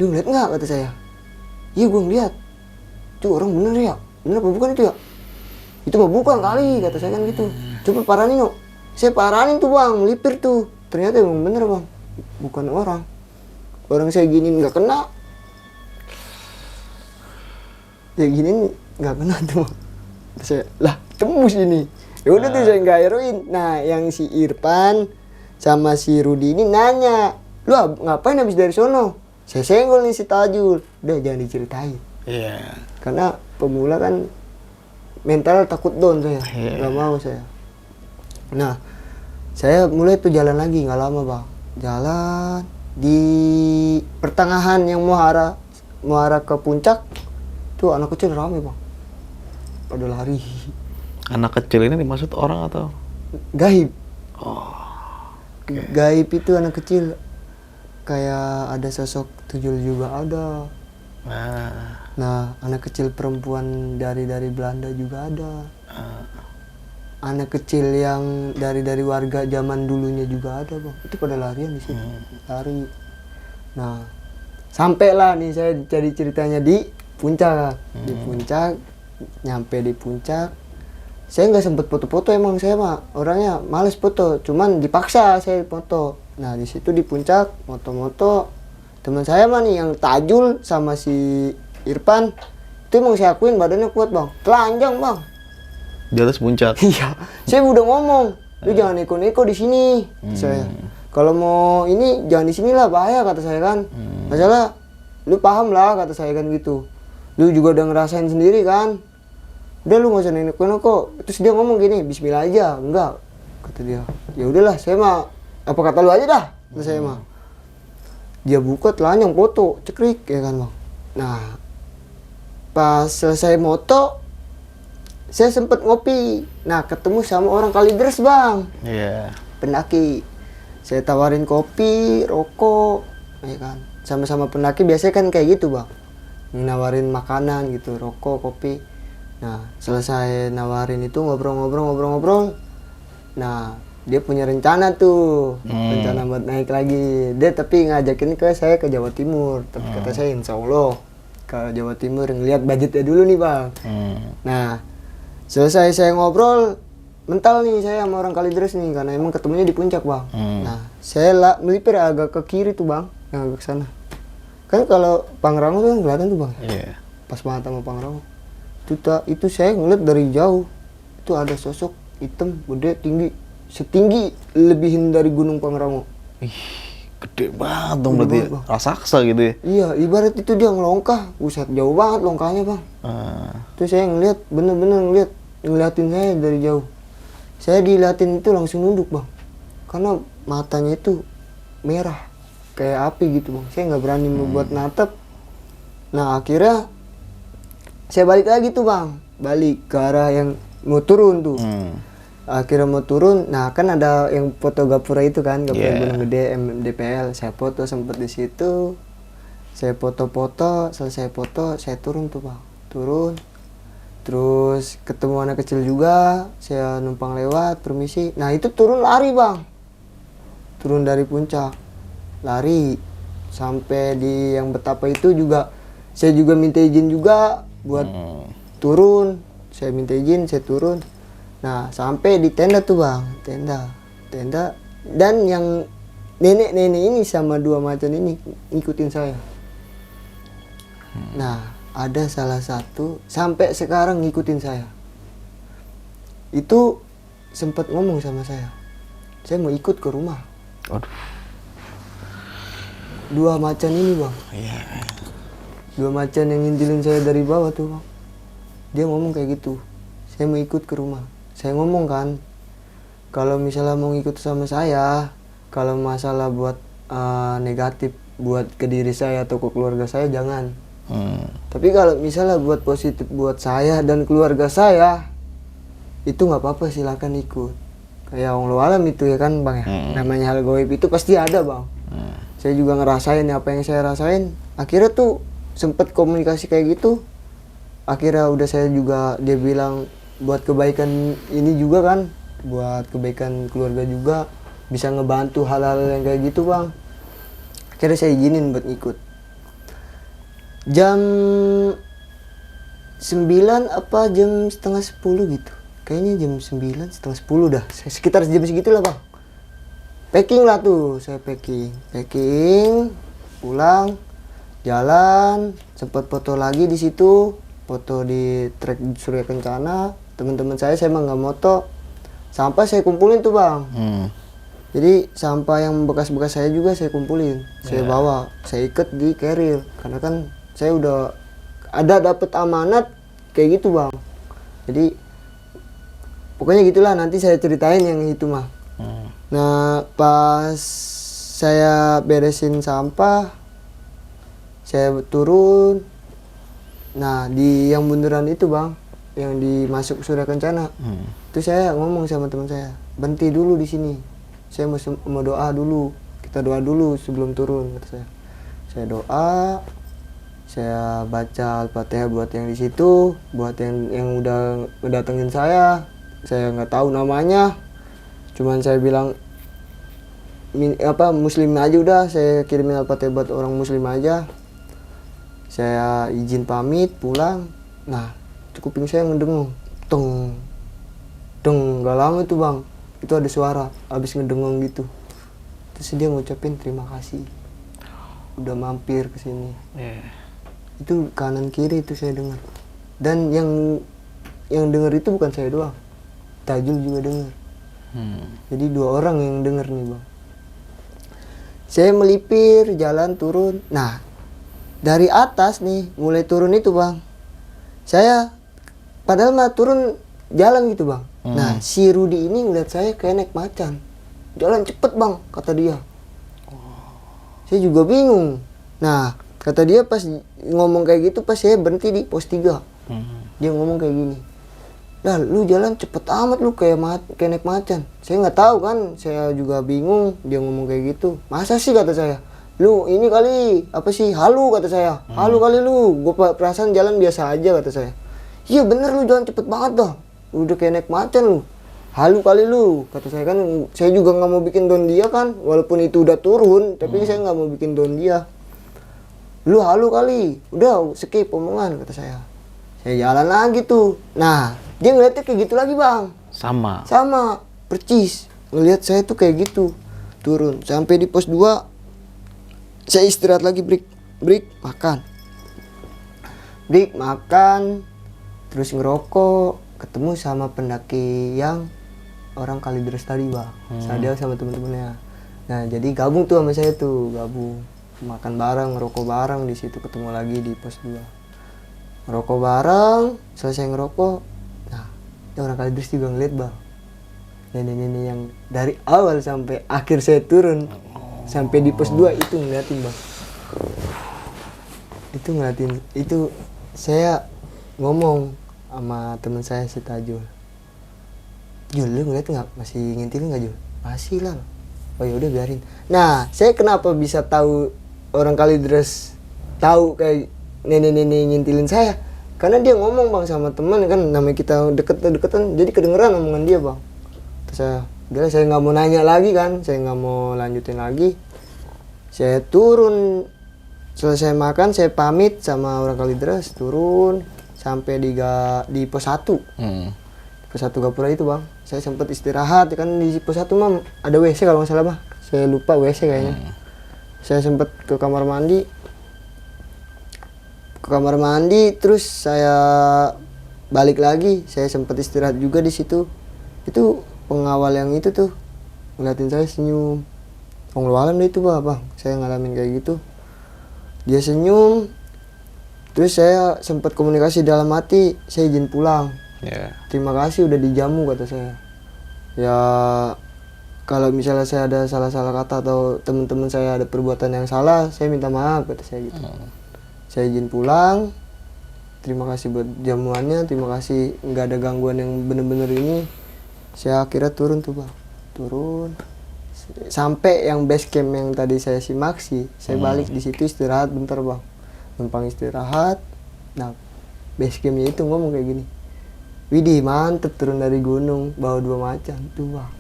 Lu ngeliat nggak kata saya? Iya gue ngeliat. Tuh orang bener ya? Bener apa bukan itu ya? Itu mah bukan kali kata saya kan gitu. Coba paranin no. Saya paranin tuh bang, melipir tuh. Ternyata emang bener bang, bukan orang. Orang saya gini nggak kena. ya gini nih nggak kena tuh. Terus saya lah tembus ini. Ya udah tuh saya nggak heroin. Nah yang si Irfan sama si Rudi ini nanya, lu ngapain habis dari sono? Saya senggol nih si Tajul. Udah jangan diceritain. Iya. Karena pemula kan mental takut down saya. Nggak mau saya. Nah saya mulai tuh jalan lagi nggak lama bang. Jalan di pertengahan yang mau arah ke puncak tuh anak kecil rame bang. Pada lari. Anak kecil ini dimaksud orang atau? Gaib. Oh. Gaib itu anak kecil. Kayak ada sosok tuyul juga ada. Nah, anak kecil perempuan dari Belanda juga ada. Anak kecil yang dari warga zaman dulunya juga ada, bang. Itu pada larian di situ, lari. Nah, sampailah nih saya jadi ceritanya di puncak, di puncak, nyampe di puncak. Saya nggak sempet foto-foto emang saya mah orangnya males foto, cuman dipaksa saya foto. Nah di situ di puncak moto-moto teman saya mah nih yang Tajul sama si Irfan itu emang saya akuin badannya kuat bang, telanjang bang. Di atas puncak. Iya, saya udah ngomong, lu jangan neko-neko di sini. Saya, kalau mau ini jangan di sini lah bahaya kata saya kan. Masalah, lu paham lah kata saya kan gitu. Lu juga udah ngerasain sendiri kan. Udah lu nggak usah neko-neko. Terus dia ngomong gini, Bismillah aja, enggak kata dia. Ya udahlah, saya mah apa kata lu aja dah, kata saya mah. Dia buka telanjang foto, cekrik ya kan bang. Nah, pas selesai moto. Saya sempet ngopi, nah ketemu sama orang Kalideres bang, pendaki. Saya tawarin kopi, rokok, ya kan. Sama-sama pendaki biasanya kan kayak gitu bang, nawarin makanan gitu, rokok, kopi. Nah selesai nawarin itu ngobrol. Nah dia punya rencana tuh, rencana buat naik lagi. Dia tapi ngajakin saya ke Jawa Timur, tapi kata saya insya Allah ke Jawa Timur ngeliat budgetnya dulu nih bang. Nah selesai saya ngobrol, mental nih saya sama orang Kalideres nih, karena emang ketemunya di puncak bang. Nah, saya melipir agak ke kiri tuh bang, yang agak ke sana. Kan kalau Pangrango tuh kan kelihatan tuh bang, pas banget sama Pangrango. Itu saya ngeliat dari jauh, itu ada sosok hitam, gede, tinggi, setinggi lebihin dari Gunung Pangrango. Ih, gede banget dong berarti, raksasa gitu ya? Iya, ibarat itu dia ngelongkah, buset jauh banget longkahnya bang. Terus saya ngeliat, bener-bener ngeliatin saya dari jauh. Saya diliatin itu langsung nunduk bang, karena matanya itu merah kayak api gitu bang. Saya nggak berani membuat natap. Nah akhirnya saya balik lagi tuh bang, balik ke arah yang mau turun tuh. Akhirnya mau turun, nah kan ada yang foto gapura itu kan, gapura Gunung Gede MDPL. Saya foto sempet di situ. Saya foto-foto, selesai foto saya turun tuh bang, turun. Terus ketemu anak kecil juga, saya numpang lewat, permisi. Nah itu turun lari bang, turun dari puncak, lari sampai di yang betapa itu juga. Saya juga minta izin juga buat turun, saya minta izin, saya turun. Nah sampai di tenda tuh bang, tenda. Dan yang nenek-nenek ini sama dua macan ini ngikutin saya. Nah ada salah satu sampai sekarang ngikutin saya. Itu sempat ngomong sama saya mau ikut ke rumah. Aduh. Dua macan ini bang. Dua macan yang ngintilin saya dari bawah tuh bang. Dia ngomong kayak gitu, saya mau ikut ke rumah. Saya ngomong kan, kalau misalnya mau ikut sama saya, kalau masalah buat negatif buat ke diri saya atau ke keluarga saya jangan. Tapi kalau misalnya buat positif buat saya dan keluarga saya, itu nggak apa-apa, silakan ikut. Kayak Allah alam itu ya kan bang ya, namanya hal gaib itu pasti ada bang. Saya juga ngerasain apa yang saya rasain. Akhirnya tuh sempet komunikasi kayak gitu. Akhirnya udah saya juga, dia bilang buat kebaikan ini juga kan, buat kebaikan keluarga juga, bisa ngebantu hal-hal yang kayak gitu bang. Akhirnya saya izinin buat ikut. Jam 9 apa jam setengah 10 gitu. Kayaknya jam 9 setengah 10 dah. Sekitar jam segitulah bang. Packing lah tuh, saya packing, pulang, jalan, sempat foto lagi di situ, foto di trek Surya Kencana. Teman-teman saya emang nggak moto, sampah saya kumpulin tuh bang. Jadi sampah yang bekas-bekas saya juga saya kumpulin, saya bawa, saya ikat di carrier karena kan saya udah ada dapet amanat kayak gitu bang. Jadi pokoknya gitulah, nanti saya ceritain yang itu mah. Nah pas saya beresin sampah, saya turun. Nah di yang bundaran itu bang, yang dimasuk Surya Kencana, itu saya ngomong sama teman saya, berhenti dulu di sini. Saya mau doa dulu, kita doa dulu sebelum turun, kata saya. Saya doa, saya baca Al-Fatihah buat yang di situ, buat yang udah ngedatengin saya nggak tahu namanya, cuman saya bilang Muslim aja udah, saya kirimin Al-Fatihah buat orang Muslim aja. Saya izin pamit pulang. Nah kuping saya ngedengung, teng, gak lama itu bang, itu ada suara abis ngedengung gitu. Terus dia ngucapin terima kasih, udah mampir ke sini. Itu kanan kiri itu saya dengar. Dan yang dengar itu bukan saya doang, Tajul juga dengar. Jadi 2 orang yang dengar nih bang. Saya melipir jalan turun. Nah dari atas nih mulai turun itu bang, saya padahal mah turun jalan gitu bang. Nah si Rudi ini ngeliat saya kayak naik macan, jalan cepet bang kata dia. Saya juga bingung. Nah kata dia pas ngomong kayak gitu, pas saya berhenti di pos 3. Dia ngomong kayak gini, "Dah lu jalan cepet amat lu kayak naik macan." Saya nggak tahu kan, saya juga bingung. Dia ngomong kayak gitu, masa sih kata saya, "Lu ini kali apa sih halu," kata saya. "Halu kali lu, gua perasaan jalan biasa aja," kata saya. "Iya bener lu jalan cepet banget dah, udah kayak naik macan lu. Halu kali lu," kata saya. Kan saya juga nggak mau bikin down dia kan, walaupun itu udah turun, tapi saya nggak mau bikin down dia. "Lu halu kali, udah skip omongan," kata saya. Saya jalan lagi tuh. Nah dia ngeliatnya kayak gitu lagi bang, Sama. percis ngeliat saya tuh kayak gitu. Turun sampai di pos 2, saya istirahat lagi, break makan, terus ngerokok, ketemu sama pendaki yang orang Kalideres tadi bang. Saya sama teman-temannya. Nah jadi gabung tuh sama saya tuh, gabung makan bareng, ngerokok bareng di situ, ketemu lagi di pos 2. Ngerokok bareng, selesai ngerokok. Nah orang Kalideres juga ngeliat bang, nenek-nenek yang dari awal sampai akhir saya turun sampai di pos 2 itu ngeliatin bang. Itu saya ngomong sama teman saya si Tajul, "Jul lu ngeliat nggak, masih ngintilin nggak Jul?" "Masih lah." "Oh ya udah biarin." Nah saya kenapa bisa tahu orang Kalideres tahu kayak nenek-nenek ngintilin saya, karena dia ngomong bang sama teman kan, namanya kita deketan, jadi kedengeran omongan dia bang. Terus saya nggak mau nanya lagi kan, saya nggak mau lanjutin lagi. Saya turun, selesai makan saya pamit sama orang Kalideres, turun sampai di pos 1. Pos 1 Gapura itu bang, saya sempat istirahat kan di pos 1 mah ada WC kalau nggak salah bang, saya lupa WC kayaknya. Saya sempat ke kamar mandi, terus saya balik lagi, saya sempat istirahat juga di situ. Itu pengawal yang itu tuh ngeliatin saya senyum. Pengeluaran deh itu bang, saya ngalamin kayak gitu. Dia senyum, terus saya sempat komunikasi dalam hati, saya izin pulang. "Terima kasih udah dijamu," kata saya. "Ya kalau misalnya saya ada salah-salah kata atau teman-teman saya ada perbuatan yang salah, saya minta maaf," kata saya gitu. Saya izin pulang, terima kasih buat jamuannya, terima kasih nggak ada gangguan yang bener-bener ini. Saya akhirnya turun tuh bang, sampai yang base camp yang tadi saya simak sih, saya balik di situ istirahat bentar bang, numpang istirahat. Nah base campnya itu ngomong kayak gini, "Widih mantep turun dari gunung bawa 2 macan tuh bang."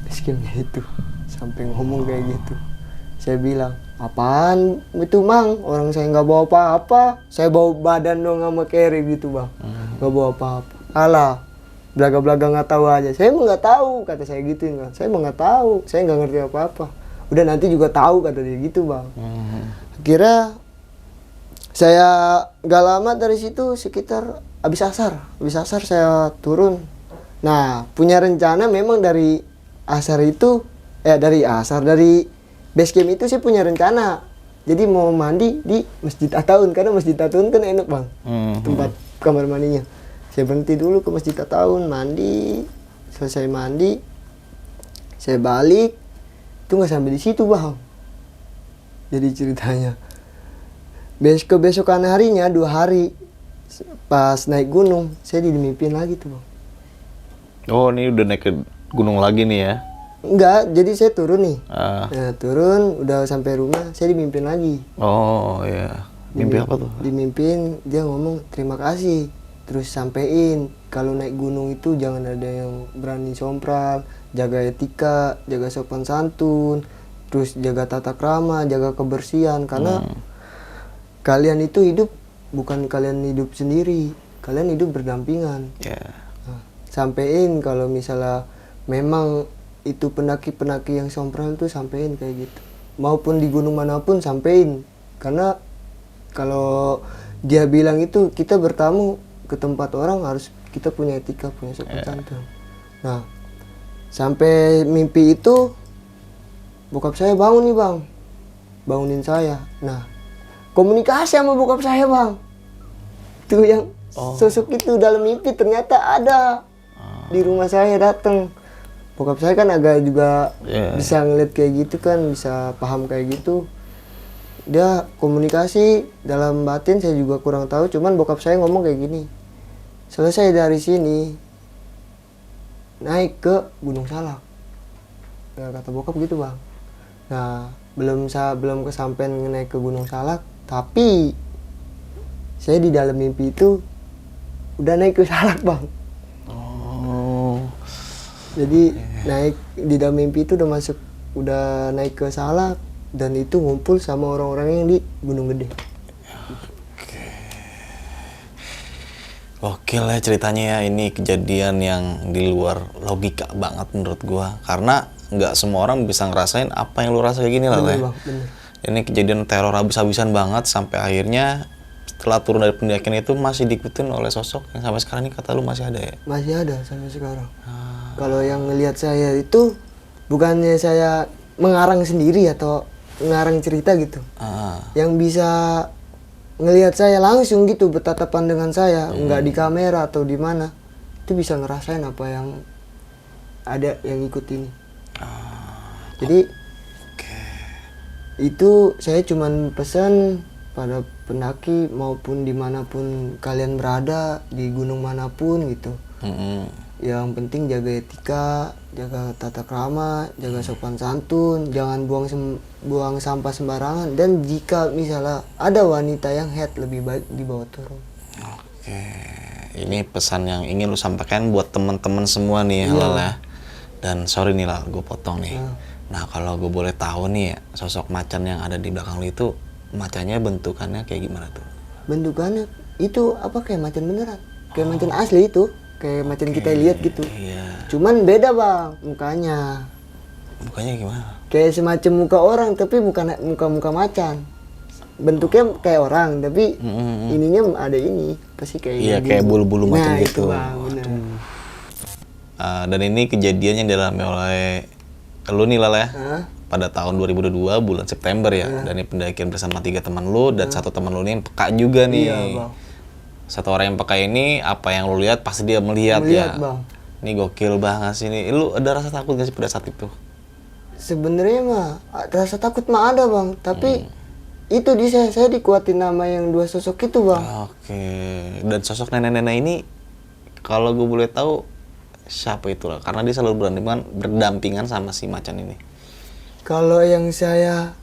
Base campnya itu sampai ngomong kayak gitu. Saya bilang, "Apaan itu mang, orang saya nggak bawa apa-apa, saya bawa badan dong sama carry gitu bang, nggak bawa apa-apa." "Alah belaga-belaga nggak tahu aja." "Saya emang nggak tahu," kata saya gitu kan, "saya emang nggak tahu, saya nggak ngerti apa-apa." "Udah nanti juga tahu," kata dia gitu bang. Akhirnya Saya gak lama dari situ, sekitar habis asar saya turun. Nah, punya rencana memang dari asar itu, dari base camp itu saya punya rencana. Jadi mau mandi di Masjid Ataun, karena Masjid Ataun kan enak bang, tempat kamar mandinya. Saya berhenti dulu ke Masjid Ataun, mandi, selesai mandi, saya balik, itu nggak sampai di situ bang. Jadi ceritanya, kebesokan harinya 2 hari pas naik gunung, saya dimimpin lagi tuh bang. Oh, ini udah naik ke gunung lagi nih ya? Enggak, jadi saya turun nih. Ah. Nah, turun, udah sampai rumah, saya dimimpin lagi. Oh iya, mimpi apa tuh? Dimimpin, dia ngomong terima kasih. Terus sampein, kalau naik gunung itu jangan ada yang berani sompral, jaga etika, jaga sopan santun, terus jaga tata krama, jaga kebersihan. Karena kalian itu hidup, bukan kalian hidup sendiri, kalian hidup berdampingan. Ya. Nah, sampein kalau misalnya memang itu pendaki-pendaki yang sompral itu, sampein kayak gitu. Maupun di gunung manapun sampein. Karena kalau dia bilang itu, kita bertamu ke tempat orang harus kita punya etika, punya sopan santun. Nah, sampai mimpi itu bokap saya bangun nih bang, bangunin saya. Nah, komunikasi sama bokap saya bang, itu yang sosok itu dalam mimpi ternyata ada di rumah saya datang. Bokap saya kan agak juga bisa ngeliat kayak gitu kan, bisa paham kayak gitu. Dia komunikasi dalam batin saya juga kurang tahu, cuman bokap saya ngomong kayak gini, selesai dari sini naik ke Gunung Salak. Nah, kata bokap gitu bang. Nah, belum kesampaian naik ke Gunung Salak, tapi saya di dalam mimpi itu udah naik ke Salak bang. Jadi naik di dalam mimpi itu udah naik ke Salak, dan itu ngumpul sama orang-orang yang di Gunung Gede. Oke lah ceritanya ya, ini kejadian yang di luar logika banget menurut gua. Karena nggak semua orang bisa ngerasain apa yang lu rasa kayak gini lah ya. Ini kejadian teror habis-habisan banget, sampai akhirnya setelah turun dari pendakian itu masih diikutin oleh sosok yang sampai sekarang ini kata lu masih ada ya? Masih ada sampai sekarang. Kalau yang ngelihat saya itu bukannya saya mengarang sendiri atau mengarang cerita gitu. Yang bisa ngelihat saya langsung gitu, bertatapan dengan saya, nggak di kamera atau di mana, itu bisa ngerasain apa yang ada yang ikut ini. Jadi itu saya cuman pesan pada pendaki maupun dimanapun kalian berada, di gunung manapun gitu. Yang penting jaga etika, jaga tata krama, jaga sopan santun, jangan buang sampah sembarangan, dan jika misalnya ada wanita yang head, lebih baik dibawa turun. Oke, ini pesan yang ingin lu sampaikan buat teman-teman semua nih ya, Lal ya. Dan sorry nih Lal, gue potong nih. Nah, kalau gue boleh tahu nih ya, sosok macan yang ada di belakang lu itu, macannya bentukannya kayak gimana tuh? Bentukannya itu apa, kayak macan beneran, kayak macan asli itu. Kayak macan kita lihat gitu. Cuman beda bang mukanya. Mukanya gimana? Kayak semacam muka orang, tapi bukan muka macan. Bentuknya kayak orang, tapi ininya ada ini. Pasti kayak iya, kayak bulu-bulu macan gitu. Itu bang, bener. Dan ini kejadian yang dialami oleh lu nih Lal ya. Pada tahun 2022 bulan September ya. Dan ini pendakian bersama 3 teman lu dan satu teman lu nih yang peka juga nih. Iya bang. Satu orang yang pakai ini, apa yang lu lihat pasti dia melihat ya. Bang. Ini gokil banget sih ini. Lu ada rasa takut gak sih pada saat itu? Sebenarnya mah rasa takut mah ada bang, tapi itu di saya dikuatin nama yang 2 sosok itu bang. Oke. Dan sosok nenek-nenek ini, kalau gue boleh tahu siapa itu lah? Karena dia selalu berdampingan sama si macan ini. Kalau yang saya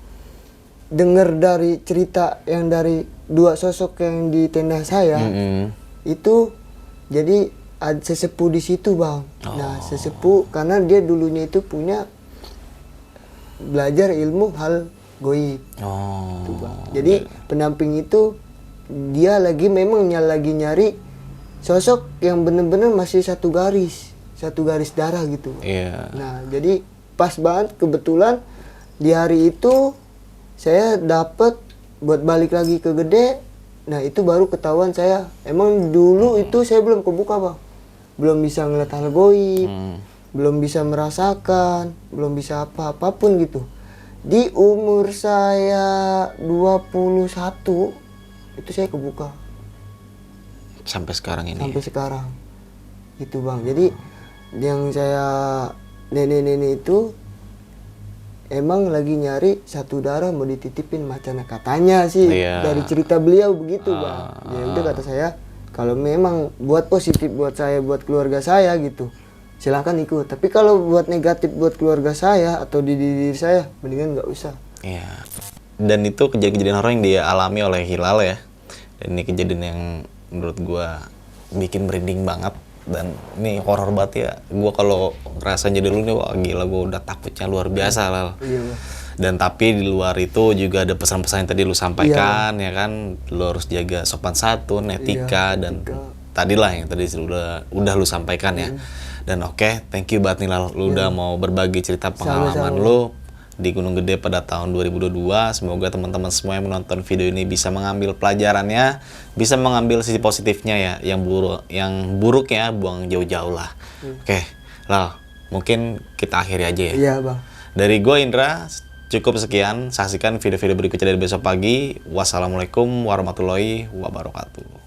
dengar dari cerita yang dari 2 sosok yang di tenda saya, itu jadi ada sesepuh di situ bang. Nah sesepuh karena dia dulunya itu punya belajar ilmu hal goib. Tuh, bang. Jadi pendamping itu dia memang lagi nyari sosok yang benar-benar masih satu garis darah gitu. Nah jadi pas banget kebetulan di hari itu saya dapat buat balik lagi ke Gede, Nah itu baru ketahuan saya. Emang dulu itu saya belum kebuka bang, belum bisa ngeliat hal goib, belum bisa merasakan, belum bisa apapun gitu. Di umur saya 21 itu saya kebuka. Sampai sekarang ini. Sampai sekarang. Gitu bang. Jadi yang saya nenek-nenek itu emang lagi nyari satu darah mau dititipin macam katanya sih. Iya. Dari cerita beliau begitu bang. Ya udah kata saya, kalau memang buat positif buat saya, buat keluarga saya gitu, silahkan ikut. Tapi kalau buat negatif buat keluarga saya atau di diri saya, mendingan nggak usah. Iya. Dan itu kejadian-kejadian horor yang dia alami oleh Hilal ya. Dan ini kejadian yang menurut gua bikin merinding banget. Dan ini horor banget ya. Gua kalau ngerasain jadi lu nih, wah gila, gua udah takutnya luar biasa lah. Iya bang. Dan tapi di luar itu juga ada pesan-pesan yang tadi lu sampaikan ya kan. Lu harus jaga sopan santun, etika, dan tadilah yang tadi udah lu sampaikan ya. Dan oke, thank you banget nih Lal, lu udah mau berbagi cerita pengalaman lu di Gunung Gede pada tahun 2022. Semoga teman-teman semua yang menonton video ini bisa mengambil pelajarannya, bisa mengambil sisi positifnya ya. Yang buruknya buang jauh-jauh lah. Oke, Lal, mungkin kita akhiri aja ya. Iya bang. Dari gua Indra, cukup sekian. Saksikan video-video berikutnya dari besok pagi. Wassalamualaikum warahmatullahi wabarakatuh.